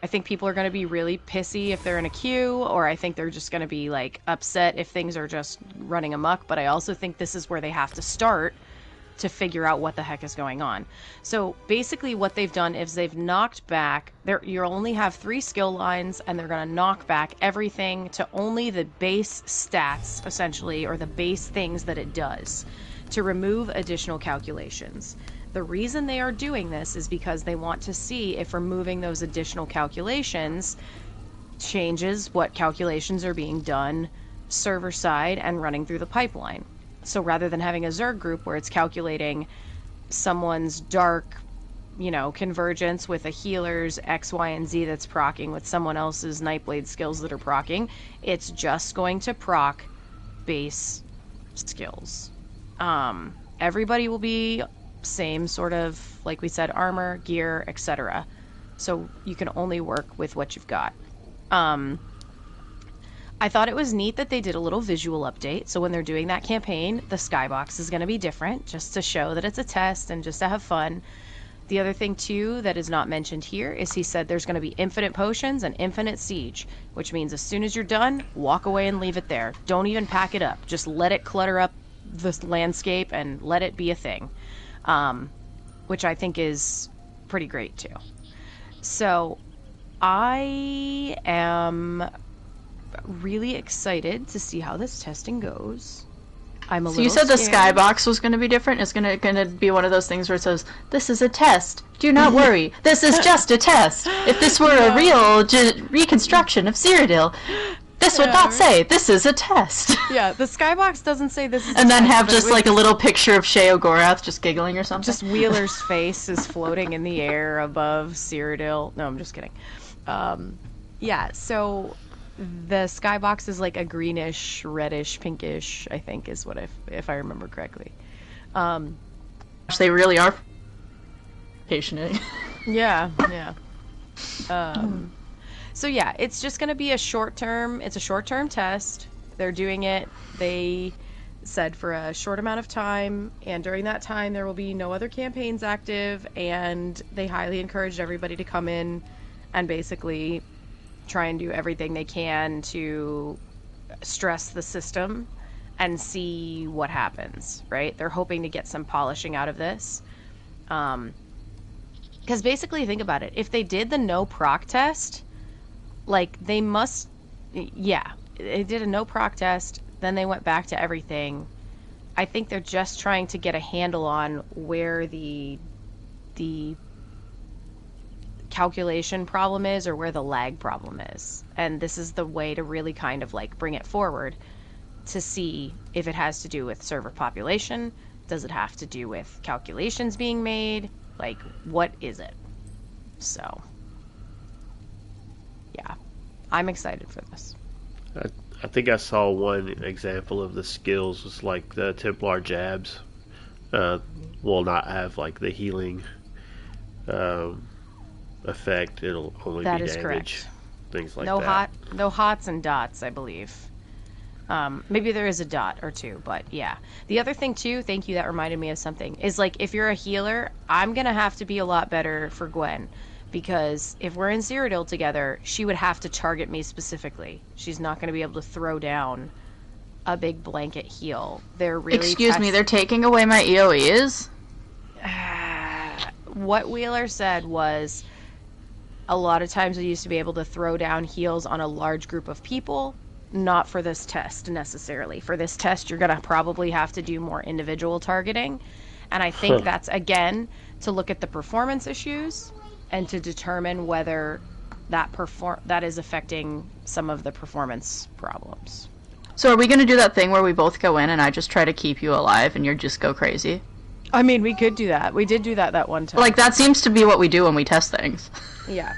I think people are going to be really pissy if they're in a queue, or I think they're just going to be like upset if things are just running amok. But I also think this is where they have to start to figure out what the heck is going on. So basically what they've done is they've knocked back, you only have 3 skill lines, and they're going to knock back everything to only the base stats, essentially, or the base things that it does, to remove additional calculations. The reason they are doing this is because they want to see if removing those additional calculations changes what calculations are being done server side and running through the pipeline. So rather than having a Zerg group where it's calculating someone's dark, convergence with a healer's X, Y, and Z that's proccing with someone else's Nightblade skills that are proccing, it's just going to proc base skills. Everybody will be same sort of, like we said, armor, gear, etc. So you can only work with what you've got. I thought it was neat that they did a little visual update. So when they're doing that campaign, the skybox is going to be different, just to show that it's a test and just to have fun. The other thing, too, that is not mentioned here is he said there's going to be infinite potions and infinite siege, which means as soon as you're done, walk away and leave it there. Don't even pack it up. Just let it clutter up the landscape and let it be a thing, which I think is pretty great, too. So I am really excited to see how this testing goes. I'm a So little you said the scared. skybox was going to be different? It's going to be one of those things where it says, "This is a test. Do not worry. This is just a test. If this were a real reconstruction of Cyrodiil, this would not say, this is a test." Yeah, the skybox doesn't say this is And a then test, have but just it like a was- little picture of Sheo Gorath just giggling or something. Just Wheeler's face is floating in the air above Cyrodiil. No, I'm just kidding. Yeah, so the skybox is like a greenish, reddish, pinkish, I think is what if I remember correctly. They really are patienting. Yeah. So yeah, it's just going to be a short-term test. They're doing it, they said, for a short amount of time, and during that time there will be no other campaigns active, and they highly encouraged everybody to come in and basically try and do everything they can to stress the system and see what happens, right? They're hoping to get some polishing out of this. Because basically, think about it. If they did the no proc test, like, they must... Yeah, they did a no proc test, then they went back to everything. I think they're just trying to get a handle on where the calculation problem is, or where the lag problem is. And this is the way to really kind of like bring it forward to see if it has to do with server population. Does it have to do with calculations being made? Like, what is it? So, yeah, I'm excited for this. I think I saw one example of the skills was like the Templar jabs will not have like the healing effect. It'll only That be is damage. correct. Things like No that. no hots and dots, I believe. Maybe there is a dot or two, but yeah. The other thing too, thank you, that reminded me of something, is like, if you're a healer, I'm gonna have to be a lot better for Gwen, because if we're in Cyrodiil together, she would have to target me specifically. She's not gonna be able to throw down a big blanket heal. They're really Excuse me, they're taking away my EOEs? What Wheeler said was, a lot of times I used to be able to throw down heals on a large group of people. Not for this test, necessarily. For this test, you're going to probably have to do more individual targeting. And I think that's, again, to look at the performance issues and to determine whether that is affecting some of the performance problems. So are we going to do that thing where we both go in and I just try to keep you alive and you just go crazy? I mean, we could do that. We did do that one time. Like, that seems to be what we do when we test things. Yeah.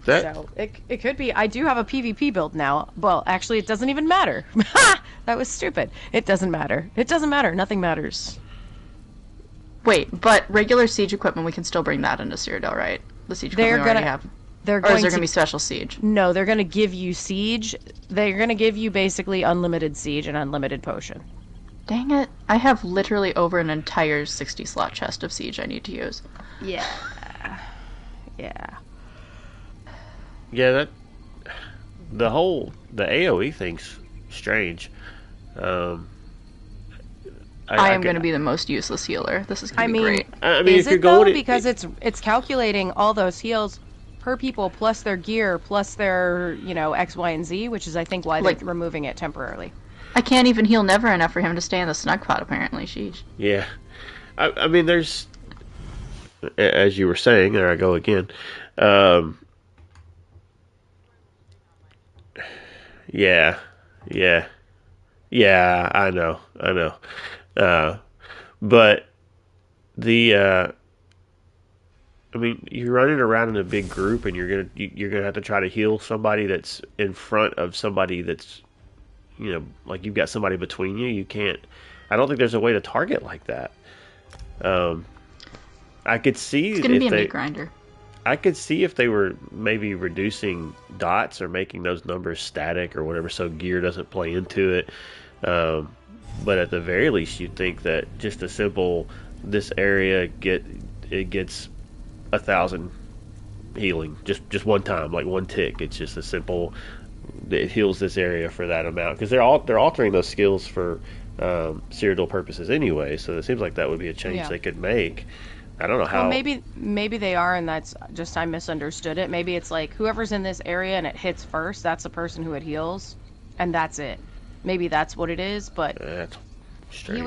That So it could be. I do have a PvP build now. Well, actually, it doesn't even matter. That was stupid. It doesn't matter. It doesn't matter. Nothing matters. Wait, but regular siege equipment, we can still bring that into Cyrodiil, right? The siege equipment we already have. They're Or going is there to going to be special siege? No, they're going to give you siege. They're going to give you basically unlimited siege and unlimited potion. Dang it. I have literally over an entire 60 slot chest of siege I need to use. Yeah. Yeah. Yeah, the AOE thing's strange. I am going to be the most useless healer. This is going to be great. I mean, Is if you're it though? going, Because it's calculating all those heals per people plus their gear plus their, X, Y, and Z, which is I think why they're removing it temporarily. I can't even heal never enough for him to stay in the Snugpod, apparently. Sheesh. Yeah, I mean, there's, as you were saying, there I go again. Yeah, I know. But I mean, you're running around in a big group, and you're gonna have to try to heal somebody that's in front of somebody that's, like you've got somebody between you. You can't. I don't think there's a way to target like that. I could see It's going to be a meat grinder. I could see if they were maybe reducing dots or making those numbers static or whatever, so gear doesn't play into it. But at the very least, you'd think that just a simple, this area gets 1,000 healing, just one time, like one tick. It's just a simple. It heals this area for that amount because they're altering those skills for Cyrodiil purposes anyway. So it seems like that would be a change they could make. I don't know how. Well, maybe they are, and that's just I misunderstood it. Maybe it's like whoever's in this area and it hits first, that's the person who it heals, and that's it. Maybe that's what it is. But that's strange.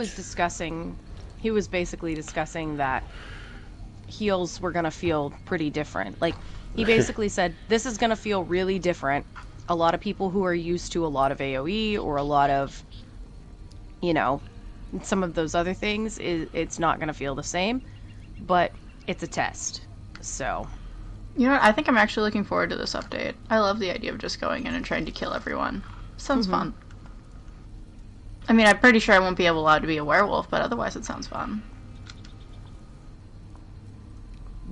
He was basically discussing that heals were gonna feel pretty different. Like he basically said, this is gonna feel really different. A lot of people who are used to a lot of AoE or a lot of, some of those other things, it's not gonna feel the same. But it's a test, so. You know what? I think I'm actually looking forward to this update. I love the idea of just going in and trying to kill everyone. Sounds fun. I mean, I'm pretty sure I won't be allowed to be a werewolf, but otherwise it sounds fun.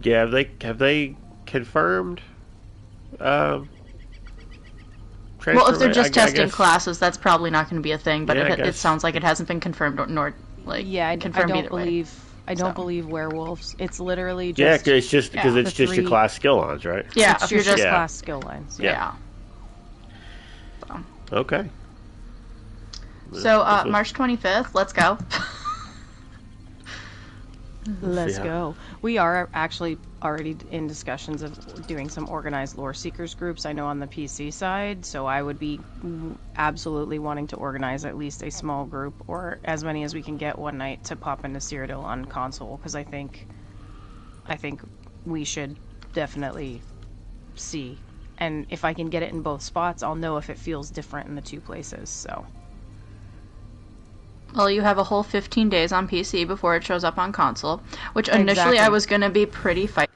Yeah, have they confirmed? Well, if they're just testing classes, that's probably not going to be a thing. But it sounds like it hasn't been confirmed nor confirmed either way. I don't believe werewolves. It's literally just... Yeah, it's just because it's just your class skill lines, right? Yeah, it's just class skill lines. Yeah. So. Okay. So, March 25th, let's go. Let's go. We are actually already in discussions of doing some organized lore seekers groups, I know, on the PC side, so I would be absolutely wanting to organize at least a small group, or as many as we can get one night, to pop into Cyrodiil on console, because I think we should definitely see. And if I can get it in both spots, I'll know if it feels different in the two places, so... Well, you have a whole 15 days on PC before it shows up on console, which initially I was going to be pretty fight.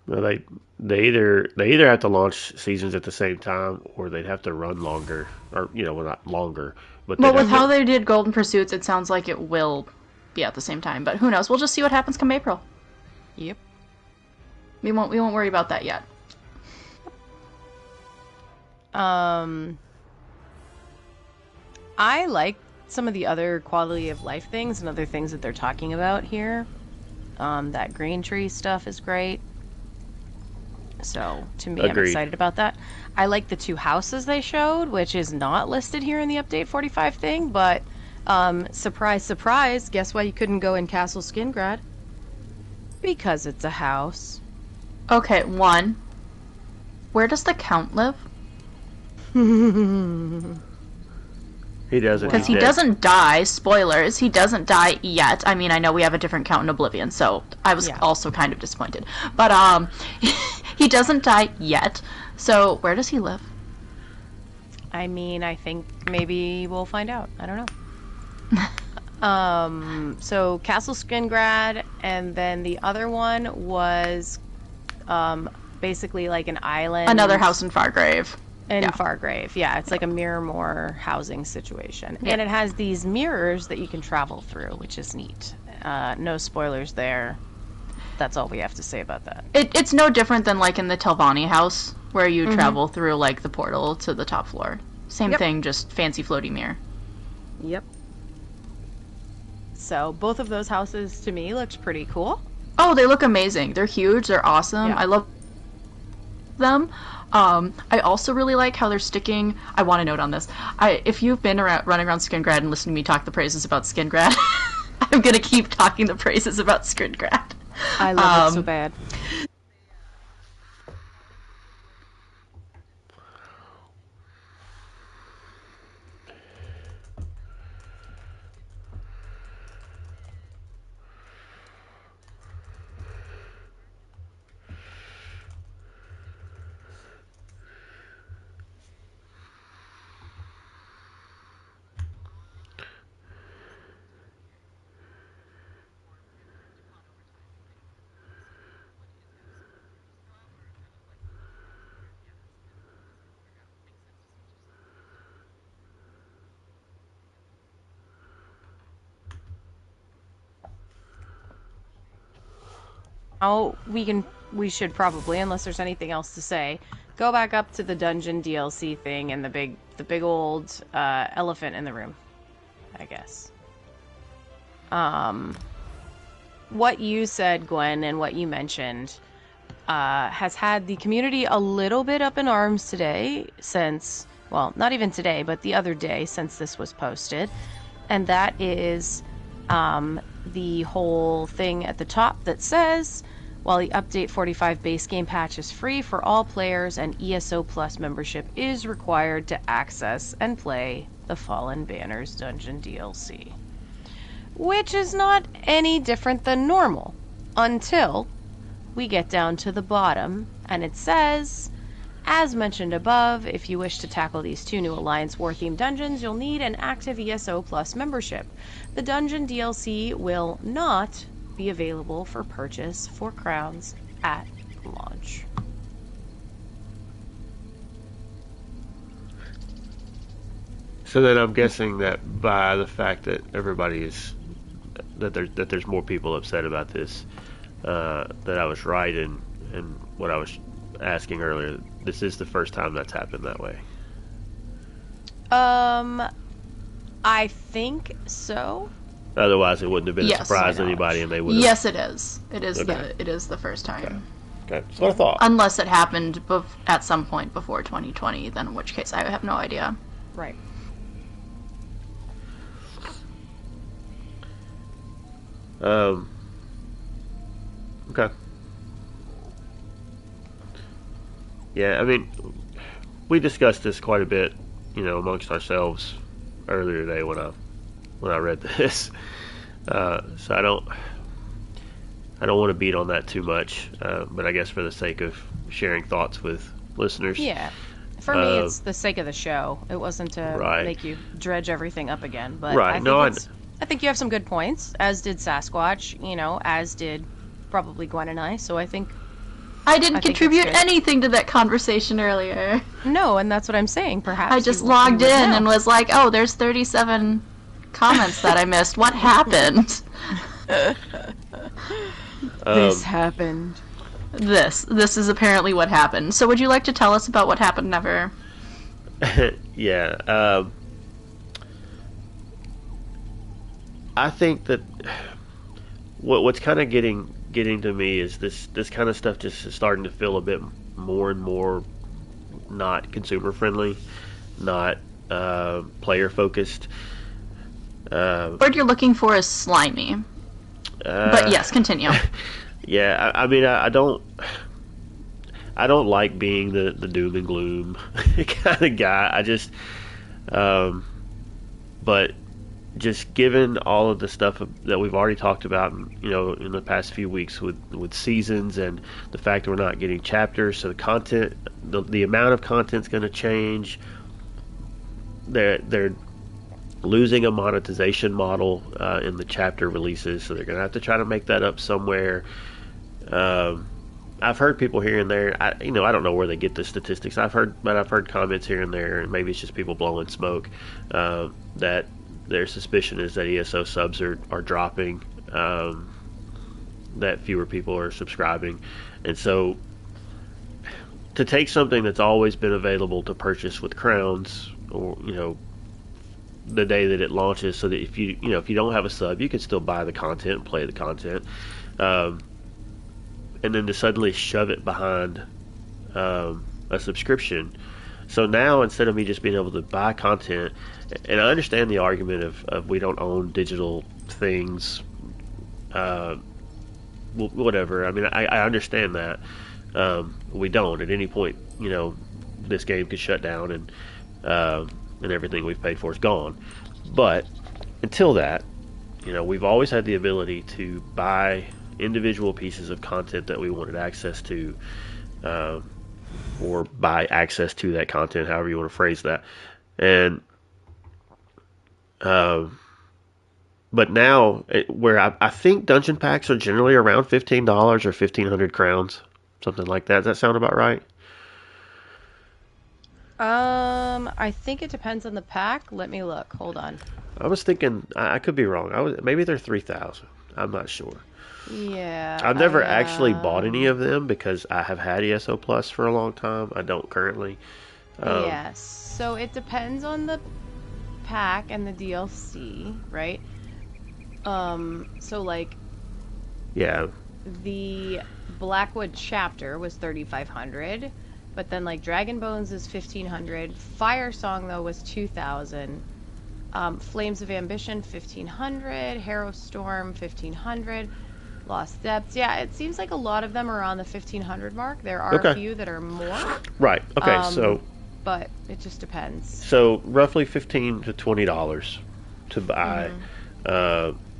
Well, they either have to launch seasons at the same time, or they'd have to run longer, or well, not longer, but with how they did Golden Pursuits, it sounds like it will be at the same time. But who knows? We'll just see what happens come April. Yep. We won't worry about that yet. I like some of the other quality of life things and other things that they're talking about here. That green tree stuff is great. So, to me, Agreed. I'm excited about that. I like the 2 houses they showed, which is not listed here in the Update 45 thing, but surprise, surprise, guess why you couldn't go in Castle Skingrad? Because it's a house. Okay, 1. Where does the Count live? He doesn't. Because he doesn't die. Spoilers. He doesn't die yet. I mean, I know we have a different Count in Oblivion, so I was also kind of disappointed. But he doesn't die yet. So where does he live? I mean, I think maybe we'll find out. I don't know. So Castle Skingrad, and then the other one was basically like an island. Another house in Fargrave. Fargrave, yeah. It's like a Miramore housing situation. Yeah. And it has these mirrors that you can travel through, which is neat. No spoilers there. That's all we have to say about that. It's no different than like in the Telvanni house, where you travel through like the portal to the top floor. Same thing, just fancy floaty mirror. Yep. So both of those houses to me looked pretty cool. Oh, they look amazing. They're huge. They're awesome. Yeah. I love them. I also really like how they're sticking. I want to note on this. If you've been running around Skingrad and listening to me talk the praises about Skingrad, I'm gonna keep talking the praises about Skingrad. I love it so bad. we should probably, unless there's anything else to say, go back up to the dungeon DLC thing and the big old elephant in the room, I guess. What you said, Gwen, and what you mentioned has had the community a little bit up in arms today since, well, not even today, but the other day since this was posted. And that is the whole thing at the top that says, while the Update 45 base game patch is free for all players, and ESO Plus membership is required to access and play the Fallen Banners Dungeon DLC. Which is not any different than normal, until we get down to the bottom, and it says, as mentioned above, if you wish to tackle these 2 new Alliance War-themed dungeons, you'll need an active ESO Plus membership. The dungeon DLC will not be available for purchase for crowns at launch. So then I'm guessing that by the fact that everybody is that there's more people upset about this, that I was right in what I was asking earlier. This is the first time that's happened that way. I think so. Otherwise, it wouldn't have been a surprise to anybody, and they would. Yes, it is. It is the first time. Okay, that's what I thought. Unless it happened at some point before 2020, then in which case I have no idea. Right. Okay. Yeah, I mean, we discussed this quite a bit, amongst ourselves earlier today when I read this. So I don't want to beat on that too much, but I guess for the sake of sharing thoughts with listeners. Yeah. For me, it's the sake of the show. It wasn't to make you dredge everything up again. But I think you have some good points, as did Sasquatch, as did probably Gwen and I. So I think I didn't contribute anything to that conversation earlier. No, and that's what I'm saying. Perhaps I just logged in and was like, "Oh, there's 37 comments that I missed. What happened?" This happened. This is apparently what happened. So would you like to tell us about what happened, Never? Yeah. I think that what's kind of getting to me is this kind of stuff just is starting to feel a bit more and more not consumer friendly, not player focused. Word you're looking for is slimy. But yes, continue. Yeah, I mean, I don't like being the doom and gloom kind of guy. I just, but just given all of the stuff that we've already talked about, in the past few weeks with seasons and the fact that we're not getting chapters, so the content, the amount of content's going to change. They're losing a monetization model in the chapter releases, so they're going to have to try to make that up somewhere. I've heard people here and there. I don't know where they get the statistics. I've heard comments here and there, and maybe it's just people blowing smoke, that their suspicion is that ESO subs are dropping, that fewer people are subscribing, and so to take something that's always been available to purchase with crowns, or the day that it launches, so that if you don't have a sub, you can still buy the content and play the content, and then to suddenly shove it behind a subscription. So now, instead of me just being able to buy content, and I understand the argument of we don't own digital things, whatever. I mean, I understand that. We don't. At any point, this game could shut down and everything we've paid for is gone. But until that, we've always had the ability to buy individual pieces of content that we wanted access to, or buy access to that content, however you want to phrase that. And but now, where I think dungeon packs are generally around $15 or 1,500 crowns, something like that. Does that sound about right? I think it depends on the pack. Let me look. Hold on. I was thinking, I could be wrong. Maybe they're 3,000. I'm not sure. Yeah. I've never actually bought any of them because I have had ESO Plus for a long time. I don't currently. Yes. So it depends on the pack and the DLC, right? So like, Yeah. the Blackwood chapter was 3,500, but then like Dragon Bones is 1,500. Fire Song though was 2,000. Flames of Ambition 1,500. Harrow Storm 1,500. Lost Depths. Yeah, it seems like a lot of them are on the 1,500 mark. There are a few that are more. Right. Okay. So. But it just depends. So roughly $15 to $20 to buy.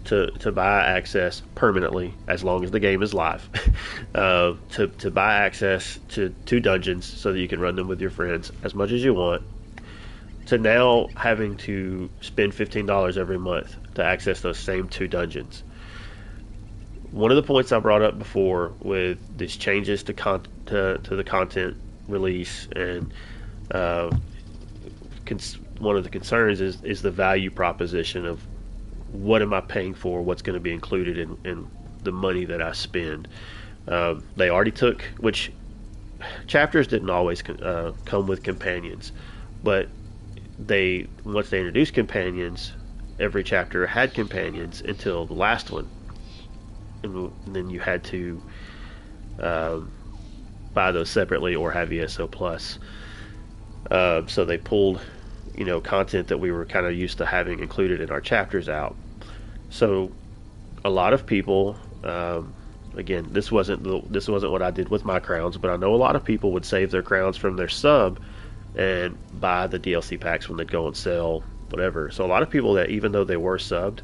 To buy access permanently, as long as the game is live, to buy access to 2 dungeons so that you can run them with your friends as much as you want, to now having to spend $15 every month to access those same 2 dungeons. One of the points I brought up before with these changes to the content release, and one of the concerns is the value proposition of what am I paying for, what's going to be included in the money that I spend. They already took, which chapters didn't always come with companions, but once they introduced companions, every chapter had companions until the last one, and then you had to buy those separately or have ESO Plus. So they pulled content that we were kind of used to having included in our chapters out. So a lot of people, again, this wasn't what I did with my crowns, but I know a lot of people would save their crowns from their sub and buy the DLC packs when they'd go on sale, whatever. So a lot of people that, even though they were subbed,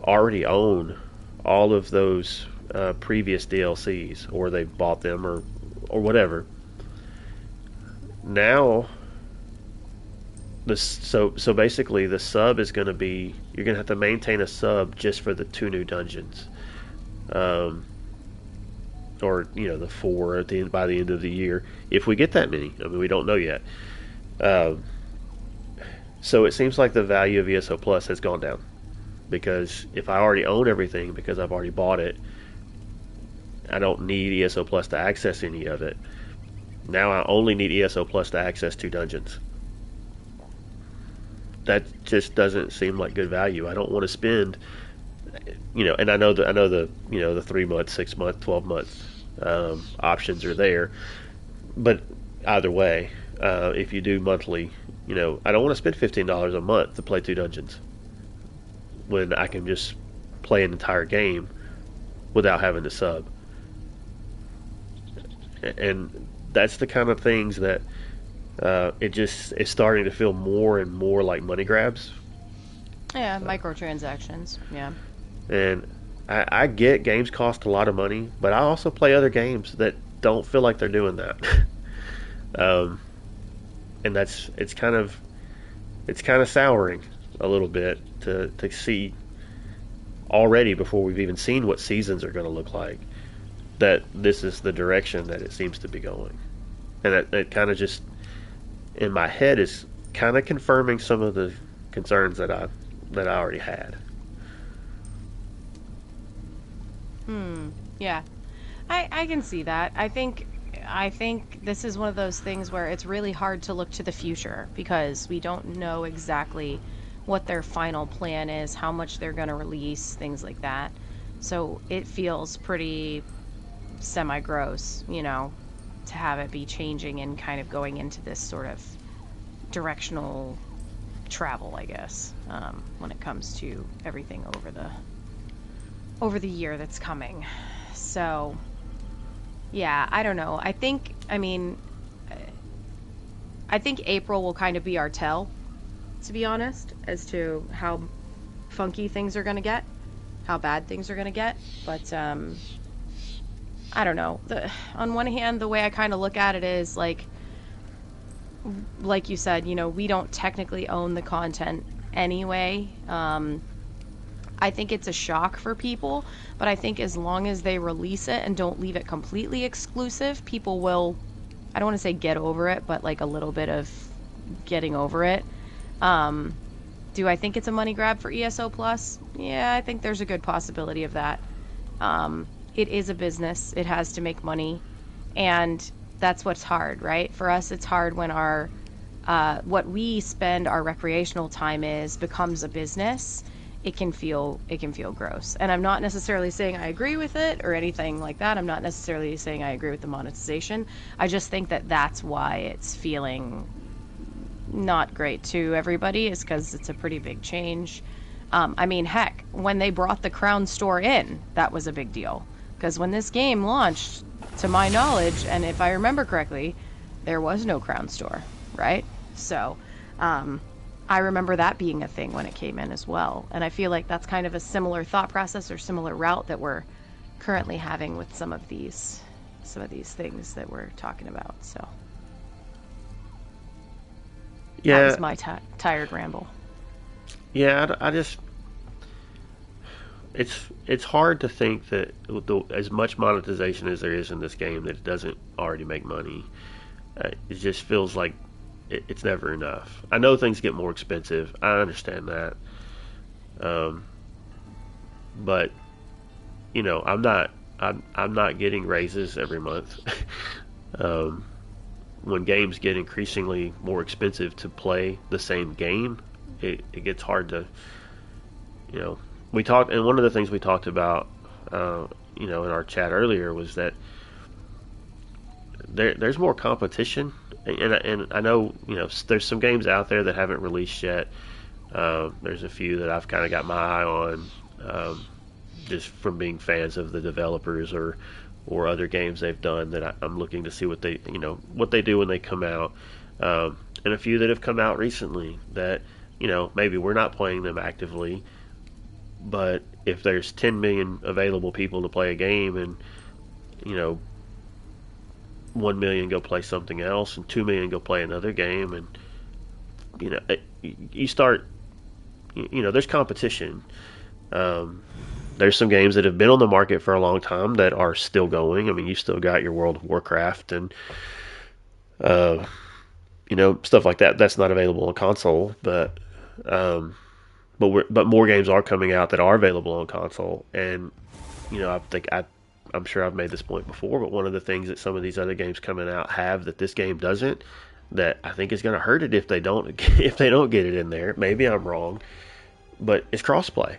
already own all of those previous DLCs, or they bought them or whatever. Now, so basically the sub is going to be, you're going to have to maintain a sub just for the 2 new dungeons, or the 4 by the end of the year, if we get that many. I mean, we don't know yet. So it seems like the value of ESO Plus has gone down, because if I already own everything because I've already bought it, I don't need ESO Plus to access any of it. Now I only need ESO Plus to access 2 dungeons. That just doesn't seem like good value. I don't want to spend, and I know the 3 month, 6 month, 12 month options are there, but either way, if you do monthly, I don't want to spend $15 a month to play 2 dungeons when I can just play an entire game without having to sub. And that's the kind of things that it's starting to feel more and more like money grabs. Yeah, microtransactions. Yeah. And I get games cost a lot of money, but I also play other games that don't feel like they're doing that. And it's kind of souring a little bit to see already, before we've even seen what seasons are going to look like, that this is the direction that it seems to be going. And that kind of just, in my head, is kind of confirming some of the concerns that I already had. Yeah. I can see that. I think this is one of those things where it's really hard to look to the future, because we don't know exactly what their final plan is, how much they're going to release, things like that. So it feels pretty semi-gross, to have it be changing and kind of going into this sort of directional travel, I guess, when it comes to everything over the year that's coming. So yeah, I don't know. I think April will kind of be our tell, to be honest, as to how funky things are going to get, how bad things are going to get. But I don't know. On one hand, the way I kind of look at it is like you said, we don't technically own the content anyway. I think it's a shock for people, but I think as long as they release it and don't leave it completely exclusive, people will, I don't want to say get over it, but like a little bit of getting over it. Do I think it's a money grab for ESO Plus? Yeah, I think there's a good possibility of that. It is a business. It has to make money. And that's what's hard, right? For us, it's hard when our what we spend our recreational time is becomes a business. It can feel gross. And I'm not necessarily saying I agree with it or anything like that. I'm not necessarily saying I agree with the monetization. I just think that that's why it's feeling not great to everybody, is because it's a pretty big change. I mean, heck, when they brought the Crown Store in, that was a big deal. Because when this game launched, to my knowledge, and if I remember correctly, there was no Crown Store, right? So, I remember that being a thing when it came in as well. And I feel like that's kind of a similar thought process or similar route that we're currently having with some of these things that we're talking about. So, yeah, that was my tired ramble. Yeah, I just it's hard to think that as much monetization as there is in this game that it doesn't already make money. It just feels like it's never enough. I know things get more expensive. I understand that, but you know, I'm not getting raises every month. When games get increasingly more expensive to play the same game, it gets hard to, you know. We talked, and one of the things we talked about, you know, in our chat earlier was that there's more competition, and I know, you know, there's some games out there that haven't released yet. There's a few that I've kind of got my eye on, just from being fans of the developers or other games they've done that I'm looking to see what they do when they come out, and a few that have come out recently that, you know, maybe we're not playing them actively, but if there's 10 million available people to play a game, and, you know, 1 million go play something else and 2 million go play another game, and, you know, you start, you know, there's competition. There's some games that have been on the market for a long time that are still going. I mean, you still got your World of Warcraft and, you know, stuff like that. That's not available on console, but more games are coming out that are available on console. And, you know, I'm sure I've made this point before, but one of the things that some of these other games coming out have that this game doesn't, that I think is going to hurt it if they don't get it in there. Maybe I'm wrong, but it's crossplay.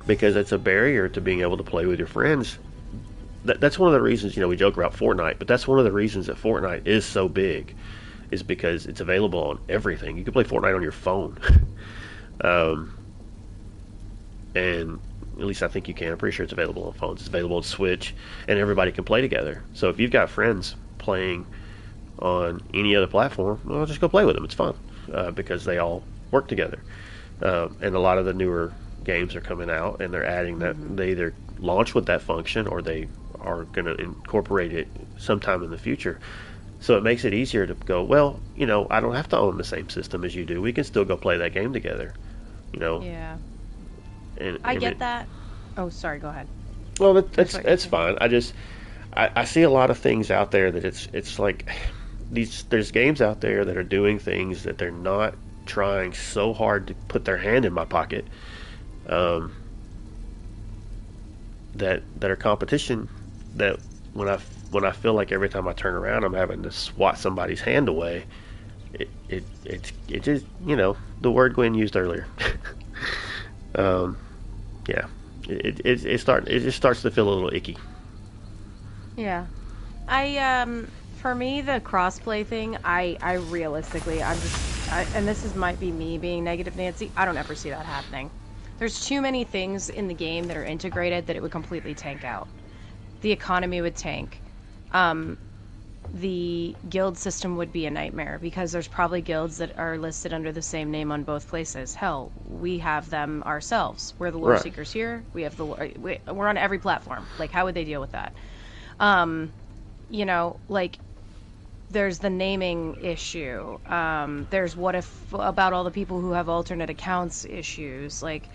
Because it's a barrier to being able to play with your friends. That's one of the reasons, you know, we joke about Fortnite, but that's one of the reasons that Fortnite is so big, is because it's available on everything. You can play Fortnite on your phone. And at least I think you can. I'm pretty sure it's available on phones. It's available on Switch, and everybody can play together. So if you've got friends playing on any other platform, well, just go play with them. It's fun, because they all work together. And a lot of the newer games are coming out, and they're adding that. They either launch with that function or they are going to incorporate it sometime in the future. So it makes it easier to go, well, you know, I don't have to own the same system as you do. We can still go play that game together, you know. Yeah. And I get that. Oh, sorry, go ahead. Well, that's fine. I see a lot of things out there that it's like there's games out there that are doing things that they're not trying so hard to put their hand in my pocket. That are competition, that when I feel like every time I turn around I'm having to swat somebody's hand away, it just, you know, the word Gwen used earlier. Yeah, it just starts to feel a little icky. Yeah, for me, the crossplay thing, I realistically, and this might be me being negative Nancy, I don't ever see that happening. There's too many things in the game that are integrated that it would completely tank out. The economy would tank. The guild system would be a nightmare, because there's probably guilds that are listed under the same name on both places. Hell, we have them ourselves. We're the Lore Seekers here. We have we're on every platform. Like, how would they deal with that? You know, like, there's the naming issue. There's what if about all the people who have alternate accounts issues. Like,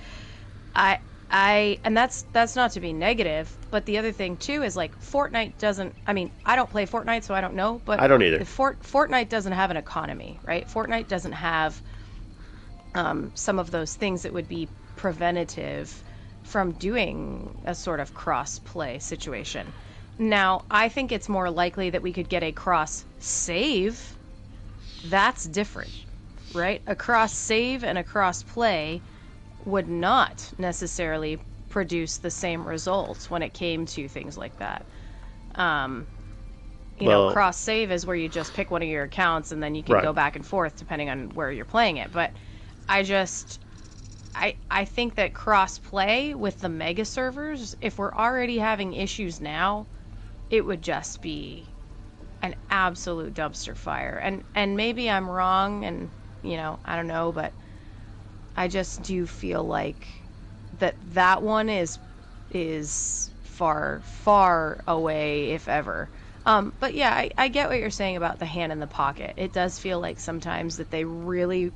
and that's not to be negative, but the other thing too is, like, Fortnite doesn't. I mean, I don't play Fortnite, so I don't know. But I don't either. Fortnite doesn't have an economy, right? Fortnite doesn't have some of those things that would be preventative from doing a sort of cross-play situation. Now, I think it's more likely that we could get a cross-save. That's different, right? A cross-save and a cross-play would not necessarily produce the same results when it came to things like that. You know, cross-save is where you just pick one of your accounts and then you can go back and forth depending on where you're playing it. But I think that cross-play with the mega servers, if we're already having issues now, it would just be an absolute dumpster fire. And maybe I'm wrong, and, you know, I don't know, but I just do feel like that one is far, far away, if ever. But yeah, I get what you're saying about the hand in the pocket. It does feel like sometimes that they really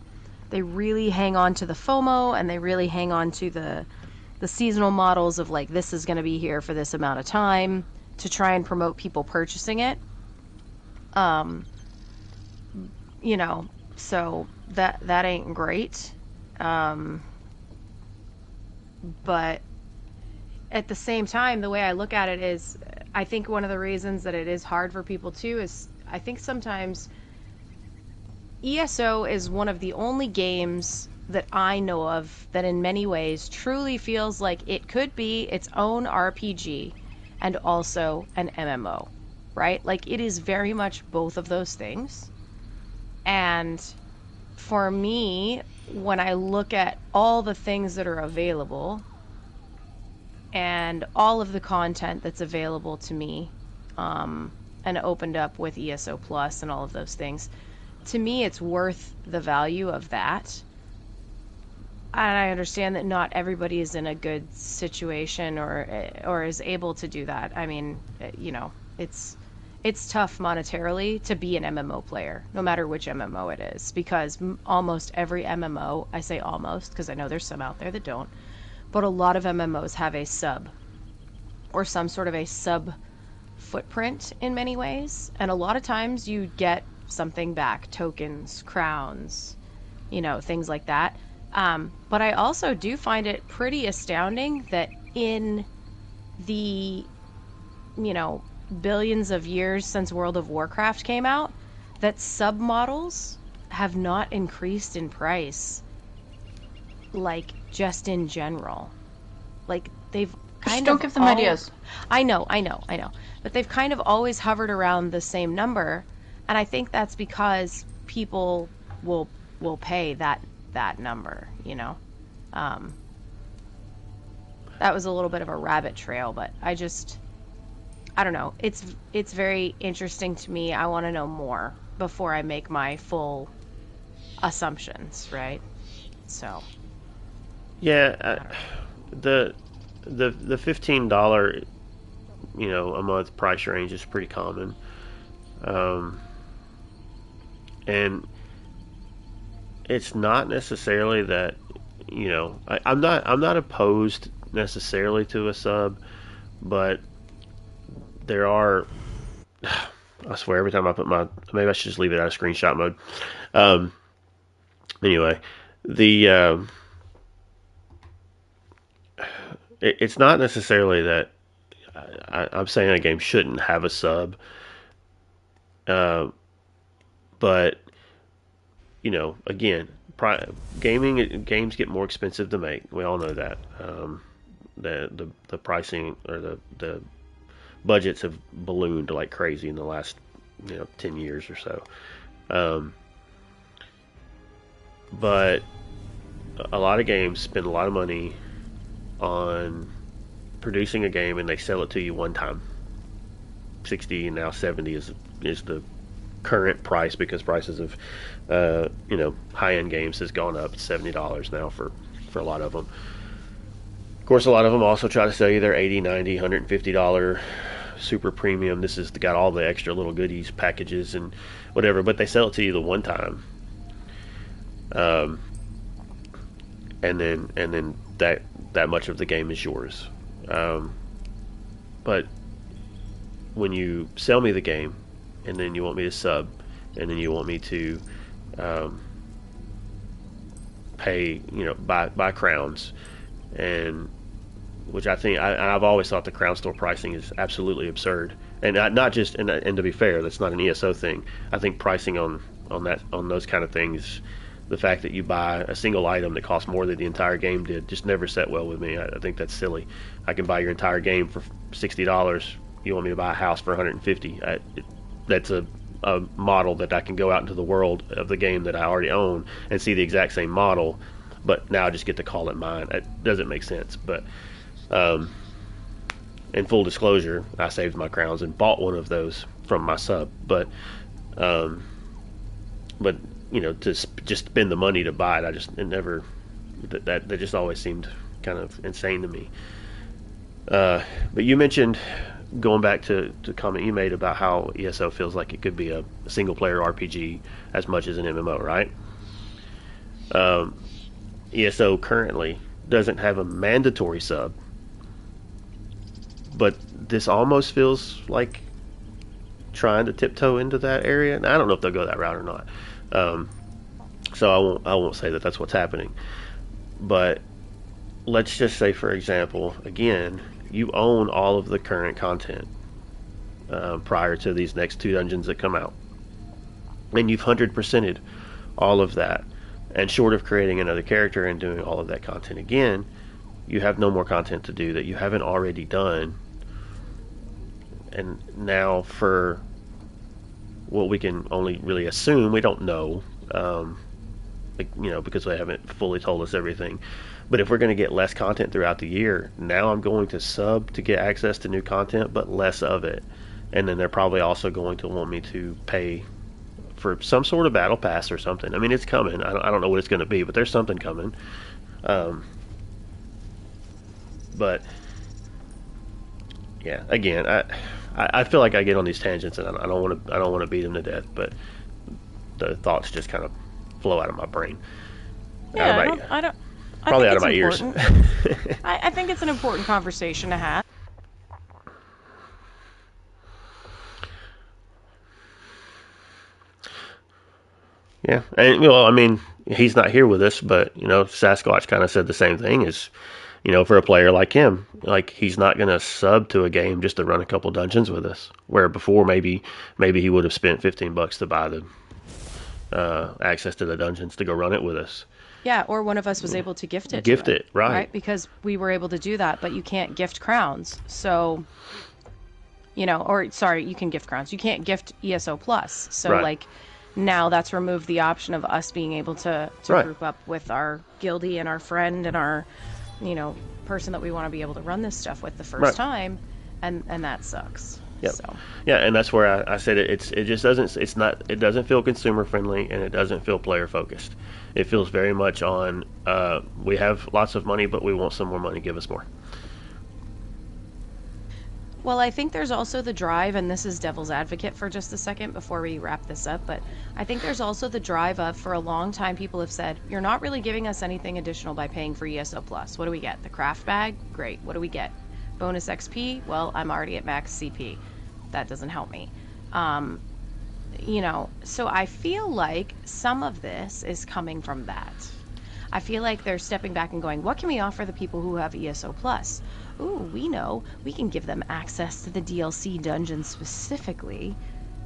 hang on to the FOMO, and they really hang on to the seasonal models of like, this is going to be here for this amount of time to try and promote people purchasing it. You know, so that ain't great. But at the same time, the way I look at it is, I think one of the reasons that it is hard for people too is, I think sometimes ESO is one of the only games that I know of that in many ways truly feels like it could be its own RPG and also an MMO, right? Like, it is very much both of those things. And for me, when I look at all the things that are available and all of the content that's available to me, and opened up with ESO Plus and all of those things, to me, it's worth the value of that. And I understand that not everybody is in a good situation or is able to do that. I mean, you know, it's tough monetarily to be an MMO player, no matter which MMO it is, because almost every MMO, I say almost because I know there's some out there that don't, but a lot of MMOs have a sub or some sort of a sub footprint in many ways. And a lot of times you get something back, tokens, crowns, you know, things like that. But I also do find it pretty astounding that in the, you know, billions of years since World of Warcraft came out, that sub-models have not increased in price, like, just in general. Like, they've kind don't give them ideas. I know. But they've kind of always hovered around the same number, and I think that's because people will pay that number, you know? That was a little bit of a rabbit trail, but I don't know. It's very interesting to me. I want to know more before I make my full assumptions, right? So. Yeah, the $15, you know, a month price range is pretty common, and it's not necessarily that, you know, I'm not opposed necessarily to a sub, but there are, I swear every time I put maybe I should just leave it out of screenshot mode. Anyway, it's not necessarily that I'm saying a game shouldn't have a sub, but, you know, again, games get more expensive to make. We all know that. The pricing or the budgets have ballooned like crazy in the last, you know, 10 years or so. But a lot of games spend a lot of money on producing a game, and they sell it to you one time. 60 and now 70 is the current price, because prices of you know, high-end games has gone up. It's $70 now for a lot of them. Of course, a lot of them also try to sell you their $80, $90, $150 super premium. This has got all the extra little goodies, packages, and whatever, but they sell it to you the one time. And then that much of the game is yours. But when you sell me the game, and then you want me to sub, and then you want me to pay, you know, buy crowns, and which I think I've always thought the Crown Store pricing is absolutely absurd, and not just and to be fair, that's not an ESO thing. I think pricing on those kind of things, the fact that you buy a single item that costs more than the entire game did, just never set well with me. I think that's silly. I can buy your entire game for $60. You want me to buy a house for $150? That's a model that I can go out into the world of the game that I already own and see the exact same model, but now I just get to call it mine. It doesn't make sense. But in full disclosure, I saved my crowns and bought one of those from my sub. But you know, to just spend the money to buy it, that just always seemed kind of insane to me. But you mentioned, going back to a comment you made about how ESO feels like it could be a single player RPG as much as an MMO, right? ESO currently doesn't have a mandatory sub, but this almost feels like trying to tiptoe into that area. And I don't know if they'll go that route or not. So I won't say that that's what's happening. But let's just say, for example, again, you own all of the current content prior to these next 2 dungeons that come out, and you've 100%ed all of that. And short of creating another character and doing all of that content again, you have no more content to do that you haven't already done. And now, for what we can only really assume, we don't know, because they haven't fully told us everything. But if we're going to get less content throughout the year, now I'm going to sub to get access to new content, but less of it. And then they're probably also going to want me to pay for some sort of battle pass or something. I mean, it's coming. I don't know what it's going to be, but there's something coming. But yeah, again, I feel like I get on these tangents, and I don't want to beat them to death, but the thoughts just kind of flow out of my brain. Yeah, Probably out of my ears. I think it's an important conversation to have. Yeah, and I mean, he's not here with us, but Sasquatch kind of said the same thing. Is for a player like him, like, he's not going to sub to a game just to run a couple dungeons with us. Where before maybe he would have spent $15 to buy the access to the dungeons to go run it with us. Yeah, or one of us was able to gift it. Right? Because we were able to do that, but you can't gift crowns. So, you can gift crowns. You can't gift ESO Plus. So, right. Now that's removed the option of us being able to right. group up with our guildie and our friend and our, person that we want to be able to run this stuff with the first right. time, and that sucks. Yep. So. Yeah, and that's where I said it just doesn't feel consumer friendly, and it doesn't feel player focused. It feels very much on we have lots of money, but we want some more money. Give us more. Well, I think there's also the drive, and this is devil's advocate for just a second before we wrap this up, but I think there's also the drive of, for a long time, people have said, you're not really giving us anything additional by paying for ESO Plus. What do we get? The craft bag? Great. What do we get? Bonus XP? Well, I'm already at max CP. That doesn't help me. So I feel like some of this is coming from that. I feel like they're stepping back and going, what can we offer the people who have ESO Plus? Ooh, we know we can give them access to the DLC dungeon specifically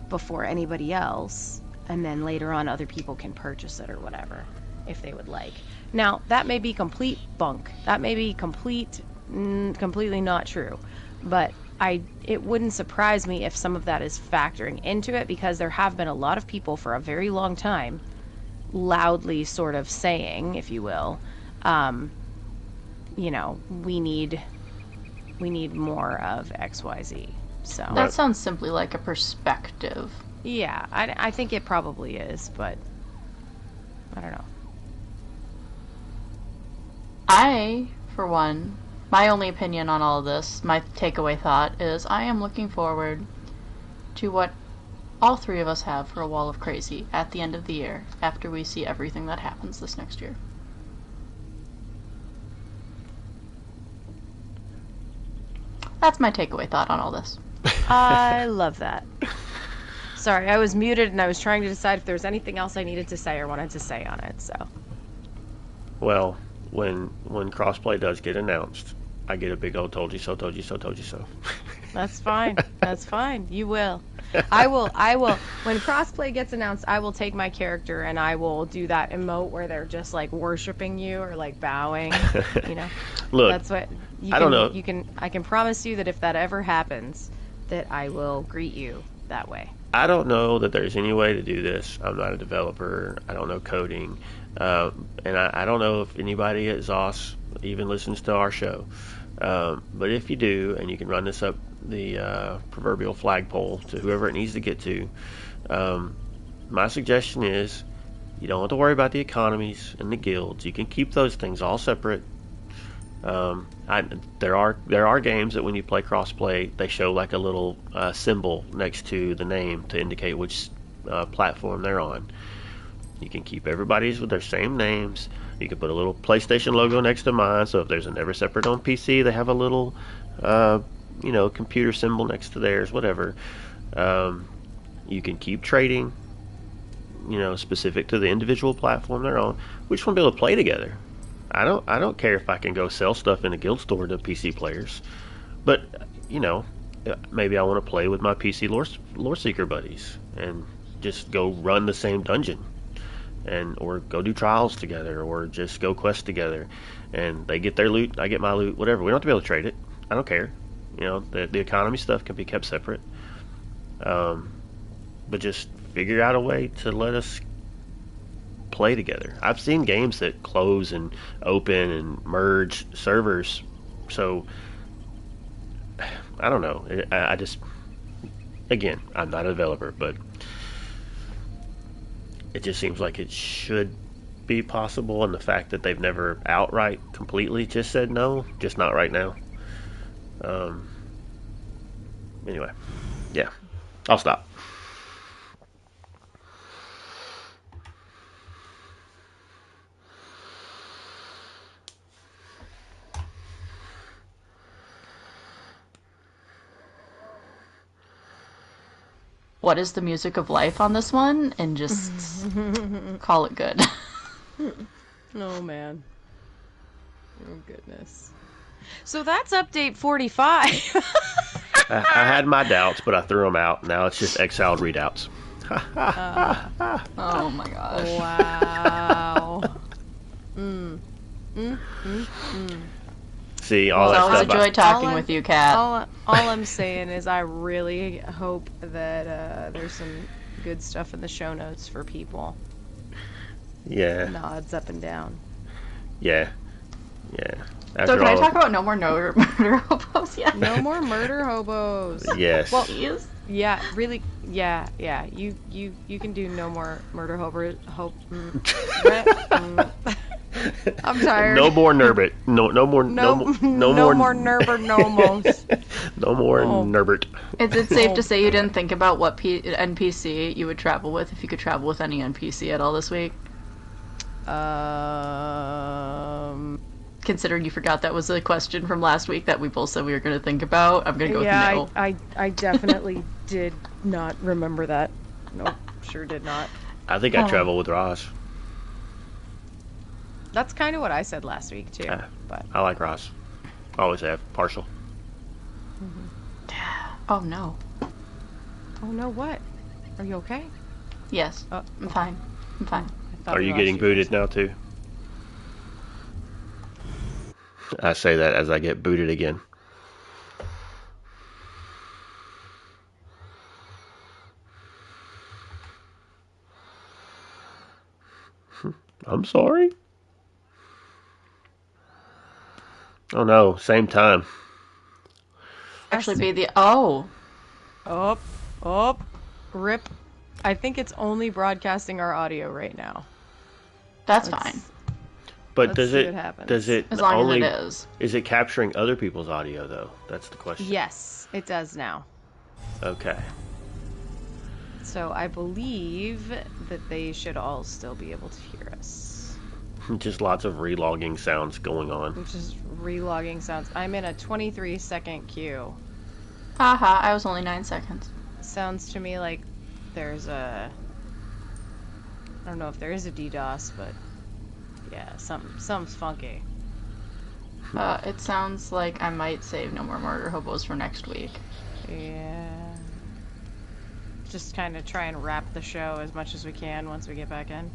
before anybody else, and then later on other people can purchase it or whatever if they would like. Now, that may be complete bunk. That may be completely not true, but it wouldn't surprise me if some of that is factoring into it, because there have been a lot of people for a very long time loudly sort of saying, if you will, we need more of XYZ. So that sounds simply like a perspective. Yeah, I think it probably is, but I don't know. I, for one, my only opinion on all of this, my takeaway thought is I am looking forward to what all three of us have for a Wall of Crazy at the end of the year, after we see everything that happens this next year. That's my takeaway thought on all this. I love that. Sorry, I was muted and I was trying to decide if there was anything else I needed to say or wanted to say on it, so. Well, when crossplay does get announced, I get a big old told you so, told you so, told you so. That's fine. That's fine. You will. I will. When crossplay gets announced, I will take my character and I will do that emote where they're just like worshiping you or like bowing. You know. Look, that's what. I don't know. I can promise you that if that ever happens, that I will greet you that way. I don't know that there's any way to do this. I'm not a developer. I don't know coding. And I don't know if anybody at ZOS even listens to our show. But if you do, and you can run this up the proverbial flagpole to whoever it needs to get to, my suggestion is you don't have to worry about the economies and the guilds. You can keep those things all separate. There are games that when you play crossplay, they show like a little symbol next to the name to indicate which platform they're on. You can keep everybody's with their same names. You can put a little PlayStation logo next to mine, so if there's a Never Separate on PC, they have a little, computer symbol next to theirs, whatever. You can keep trading, specific to the individual platform they're on. We just want to be able to play together. I don't care if I can go sell stuff in a guild store to PC players, but maybe I want to play with my PC lore seeker buddies and just go run the same dungeon, or go do trials together, or just go quest together, and they get their loot, I get my loot, whatever. We don't have to be able to trade it. I don't care. The economy stuff can be kept separate, but just figure out a way to let us play together. I've seen games that close and open and merge servers, so I don't know. I just, again, I'm not a developer, but it just seems like it should be possible, and the fact that they've never outright completely just said no, just not right now. Anyway, yeah, I'll stop. What is the music of life on this one, and just call it good. Oh man. Oh goodness. So that's update 45. I had my doubts, but I threw them out. Now it's just exiled readouts. Oh my gosh. Wow. See, all that always stuff. Enjoy talking with you, Kat. All I'm saying is I really hope that there's some good stuff in the show notes for people. Yeah. Nods up and down. Yeah. So can I talk about no more murder hobos yet? No more murder hobos. Yes. Well, yeah, really, yeah. You can do no more murder hobos. I'm tired. No more Nerbit. No more. No more Nerber nomos. No more Nerbert. Is it safe to say you didn't think about what NPC you would travel with if you could travel with any NPC at all this week? Considering you forgot that was a question from last week that we both said we were going to think about, I'm going to go with no. I definitely did not remember that. Nope, sure did not. I think I travel with Ross. That's kind of what I said last week too. But I like Ross. Always have. Partial. Oh no. Oh no, what? Are you okay? Yes. I'm fine. Are you getting booted now too? I say that as I get booted again. I'm sorry. Oh no, same time. Actually be the Rip. I think it's only broadcasting our audio right now. That's fine. But Let's does it as long only, as it is it capturing other people's audio though? That's the question. Yes, it does now. Okay. So I believe that they should all still be able to hear us. Just lots of relogging sounds going on. Just relogging sounds. I'm in a 23-second queue. Haha, I was only 9 seconds. Sounds to me like there's a... I don't know if there is a DDoS, but yeah, something's funky. It sounds like I might save No More Murder Hobos for next week. Yeah. Just kind of try and wrap the show as much as we can once we get back in.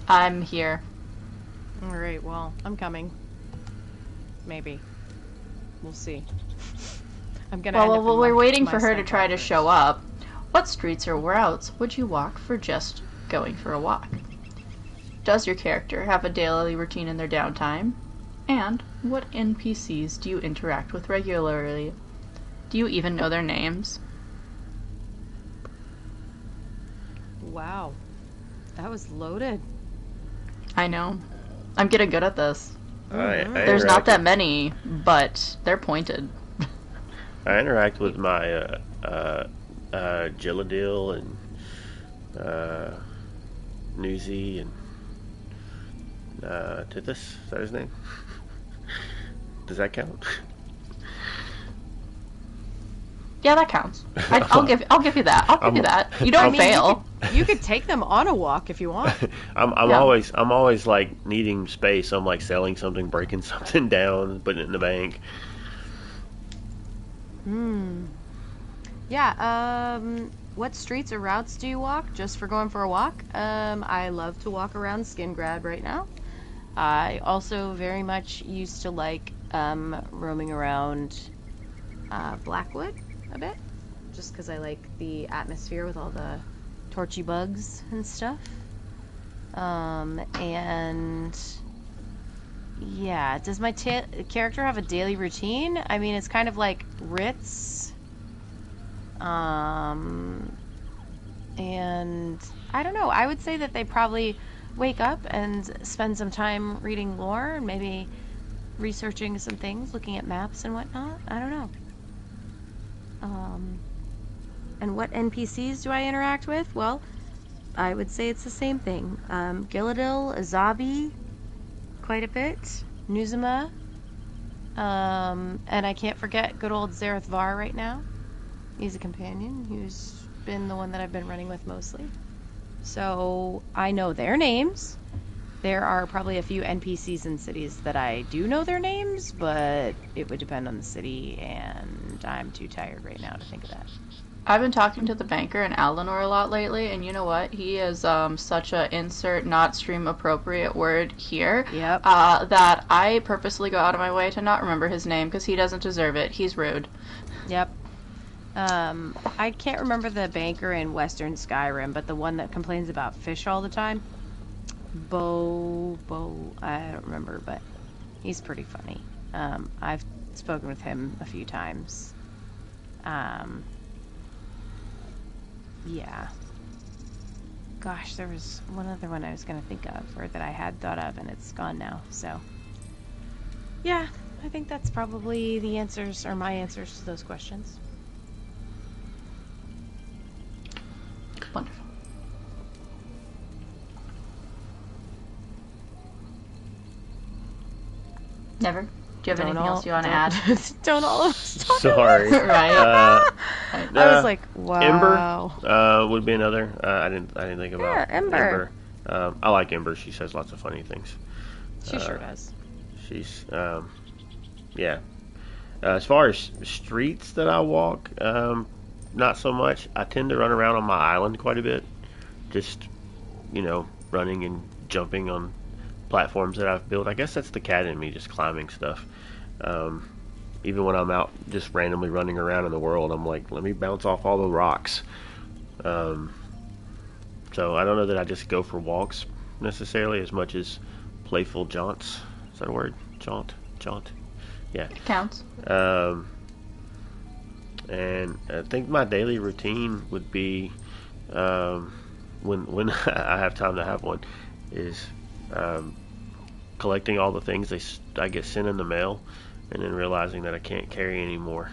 I'm here. Alright, well, I'm coming. Maybe. We'll see. I'm gonna Well, we're waiting for her to try to show up. What streets or routes would you walk for just going for a walk? Does your character have a daily routine in their downtime? And what NPCs do you interact with regularly? Do you even know their names? Wow. That was loaded. I know. I'm getting good at this. There's not that many, but they're pointed. I interact with my Gilladil and Newsy and Tithis. Is that his name? Does that count? Yeah, that counts. I'll give you that. I'll give you that. You don't fail. You could take them on a walk if you want. I'm always like needing space. I'm like selling something, breaking something down, putting it in the bank. Yeah. What streets or routes do you walk just for going for a walk? I love to walk around Skingrad right now. I also very much used to like roaming around Blackwood a bit, just because I like the atmosphere with all the torchy bugs and stuff. And yeah, does my character have a daily routine? I mean, it's kind of like Ritz. And I don't know. I would say that they probably wake up and spend some time reading lore and maybe researching some things, looking at maps and whatnot. I don't know. And what NPCs do I interact with? Well, I would say it's the same thing. Gilladil, Azabi, quite a bit. Nuzuma. And I can't forget good old Zareth Var right now. He's a companion who's been the one that I've been running with mostly. So I know their names. There are probably a few NPCs in cities that I do know their names, but it would depend on the city, and I'm too tired right now to think of that. I've been talking to the banker in Aldenor a lot lately, and you know what? He is such a insert not stream appropriate word here. Yep. That I purposely go out of my way to not remember his name because he doesn't deserve it. He's rude. Yep. I can't remember the banker in Western Skyrim, but the one that complains about fish all the time. Bo, I don't remember, but he's pretty funny. I've spoken with him a few times. Yeah. Gosh, there was one other one I was going to think of, or that I had thought of, and it's gone now, so. Yeah, I think that's probably the answers, or my answers to those questions. Wonderful. Never? Do you have anything else you want to add? Don't all of us talk Sorry. Right. I was like, wow. Ember would be another. I didn't think about. Yeah, Ember. I like Ember. She says lots of funny things. She sure does. She's yeah. As far as streets that I walk, not so much. I tend to run around on my island quite a bit. Just, running and jumping on platforms that I've built. I guess that's the cat in me, just climbing stuff. Even when I'm out just randomly running around in the world, I'm like, let me bounce off all the rocks. So I don't know that I just go for walks necessarily as much as playful jaunts. Is that a word? Jaunt? Yeah. It counts. And I think my daily routine would be, when I have time to have one, is collecting all the things I get sent in the mail, and then realizing that I can't carry anymore,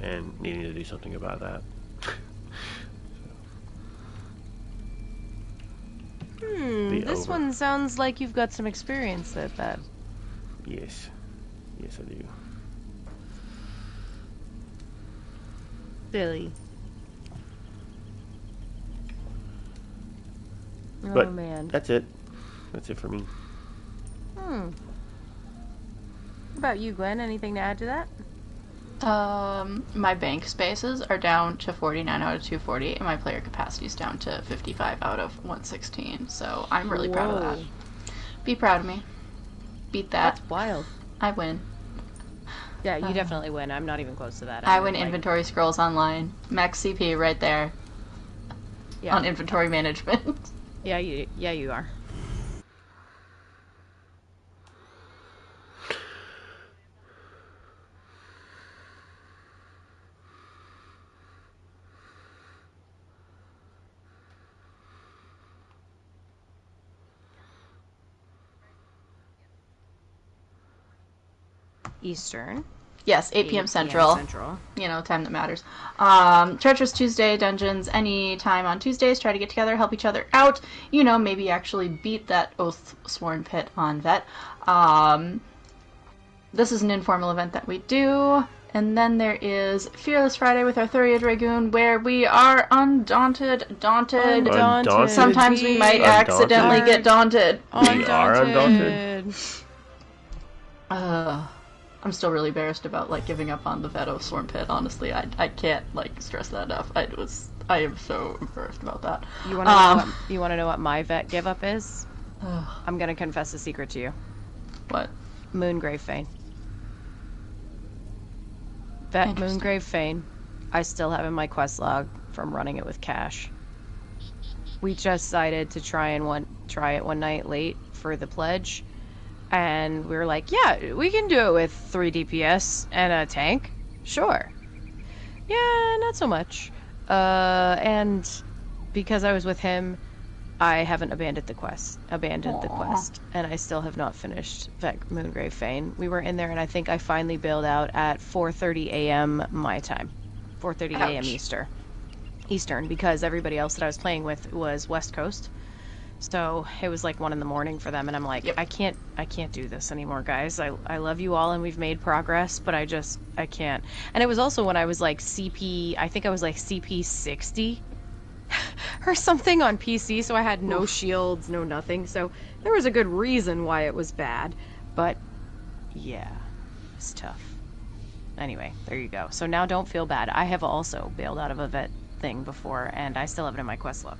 and needing to do something about that. This one sounds like you've got some experience at that. Yes, I do. Billy. But oh man. That's it for me. about you, Gwen? Anything to add to that? My bank spaces are down to 49 out of 240, and my player capacity is down to 55 out of 116. So I'm really proud of that. Be proud of me. Beat that. That's wild. I win. Yeah, you definitely win. I'm not even close to that. I win inventory scrolls online. Max CP right there. Yeah. On inventory management. Yeah, you are. Eastern. Yes, 8 p.m. Central. You know, time that matters. Treacherous Tuesday dungeons, any time on Tuesdays. Try to get together, help each other out. You know, maybe actually beat that Oath-Sworn Pit on Vet. This is an informal event that we do. And then there is Fearless Friday with our Thuria Dragoon, where we are daunted. Sometimes we might accidentally get daunted. We are undaunted. I'm still really embarrassed about like giving up on the Veto Swarm Pit. Honestly, I can't like stress that enough. I am so embarrassed about that. You want to know what my vet give up is? I'm gonna confess a secret to you. What? Moongrave Fane. Vet Moongrave Fane. I still have in my quest log from running it with Cash. We just decided to try it one night late for the pledge. And we were like, yeah, we can do it with 3 DPS and a tank. Sure. Yeah, not so much. And because I was with him, I haven't abandoned the quest. And I still have not finished Moongrave Fane. We were in there, and I think I finally bailed out at 4:30 a.m. my time. 4:30 a.m. Eastern, because everybody else that I was playing with was West Coast. So it was like 1 a.m. for them, and I'm like, yep. I can't do this anymore, guys. I love you all, and we've made progress, but I can't. And it was also when I was like I think I was like CP 60 or something on PC, so I had no shields, no nothing. So there was a good reason why it was bad, but yeah, it's tough. Anyway, there you go. So now don't feel bad. I have also bailed out of a vet thing before, and I still have it in my quest log.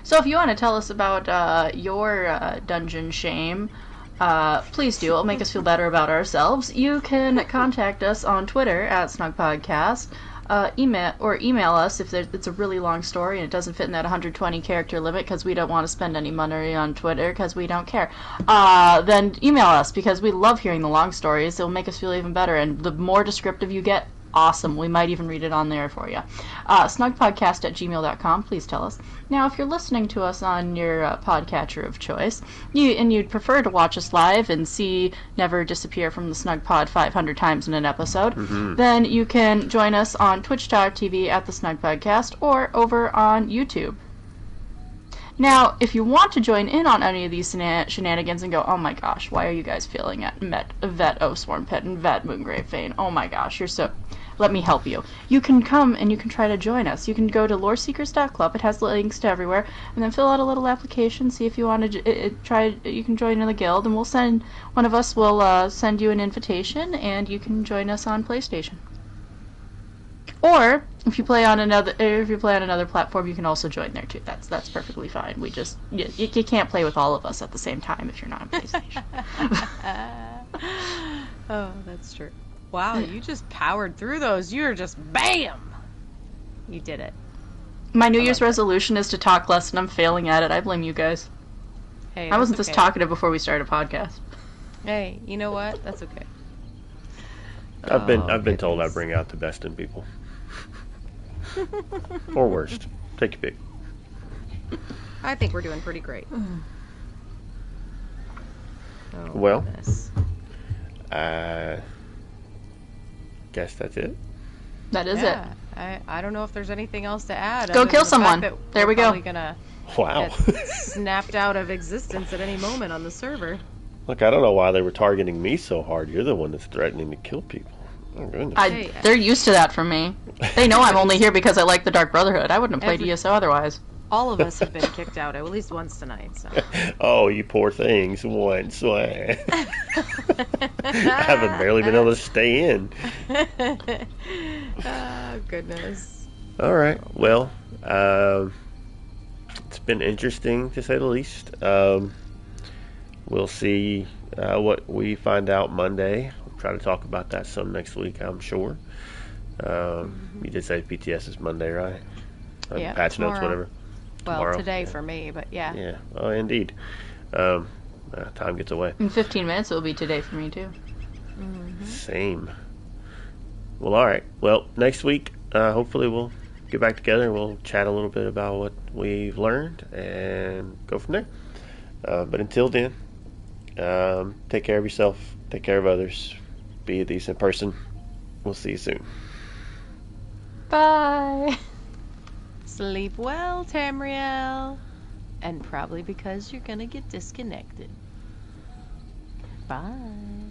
So if you want to tell us about your dungeon shame, please do. It'll make us feel better about ourselves. You can contact us on Twitter at Snugpod Cast. Email us if it's a really long story and it doesn't fit in that 120 character limit because we don't want to spend any money on Twitter because we don't care. Then email us because we love hearing the long stories. It'll make us feel even better, and the more descriptive you get, awesome. We might even read it on there for you. Snugpodcast@gmail.com. Please tell us. Now, if you're listening to us on your podcatcher of choice, you'd prefer to watch us live and see Never disappear from the Snugpod 500 times in an episode, then you can join us on Twitch.tv at the Snugpodcast or over on YouTube. Now, if you want to join in on any of these shenanigans and go, oh my gosh, why are you guys feeling at Vet Oath-Sworn Pit and Vet Moongrave Fane? Oh my gosh, let me help you. You can come and you can try to join us. You can go to loreseekers.club. It has links to everywhere. And then fill out a little application. See if you want to try. You can join in the guild, and one of us will send you an invitation, and you can join us on PlayStation. Or if you play on another platform, you can also join there too. That's perfectly fine. You can't play with all of us at the same time if you're not on PlayStation. Oh, that's true. Wow, you just powered through those. You're just BAM! You did it. My New Year's resolution is to talk less, and I'm failing at it. I blame you guys. Hey, I wasn't this talkative before we started a podcast. Hey, you know what? That's okay. I've been told I bring out the best in people. Or worst. Take your pick. I think we're doing pretty great. Well, guess that's it. That is it. I don't know if there's anything else to add. Go kill someone. There we go. Gonna wow. Get snapped out of existence at any moment on the server. Look, I don't know why they were targeting me so hard. You're the one that's threatening to kill people. Oh, goodness. They're used to that from me. They know I'm only here because I like the Dark Brotherhood. I wouldn't have played ESO otherwise. All of us have been kicked out at least once tonight, so. Oh, you poor things. Once. I haven't barely been able to stay in. Oh, goodness. All right. Well, it's been interesting to say the least. We'll see what we find out Monday. We'll try to talk about that some next week, I'm sure. You did say PTS is Monday, right? Yeah, patch tomorrow. notes, whatever. Well, Tomorrow, today yeah. for me, but yeah. Yeah, oh, indeed. Time gets away. In 15 minutes, it'll be today for me, too. Same. Well, all right. Well, next week, hopefully we'll get back together and we'll chat a little bit about what we've learned and go from there. But until then, take care of yourself, take care of others, be a decent person. We'll see you soon. Bye! Sleep well, Tamriel. And probably because you're gonna get disconnected. Bye.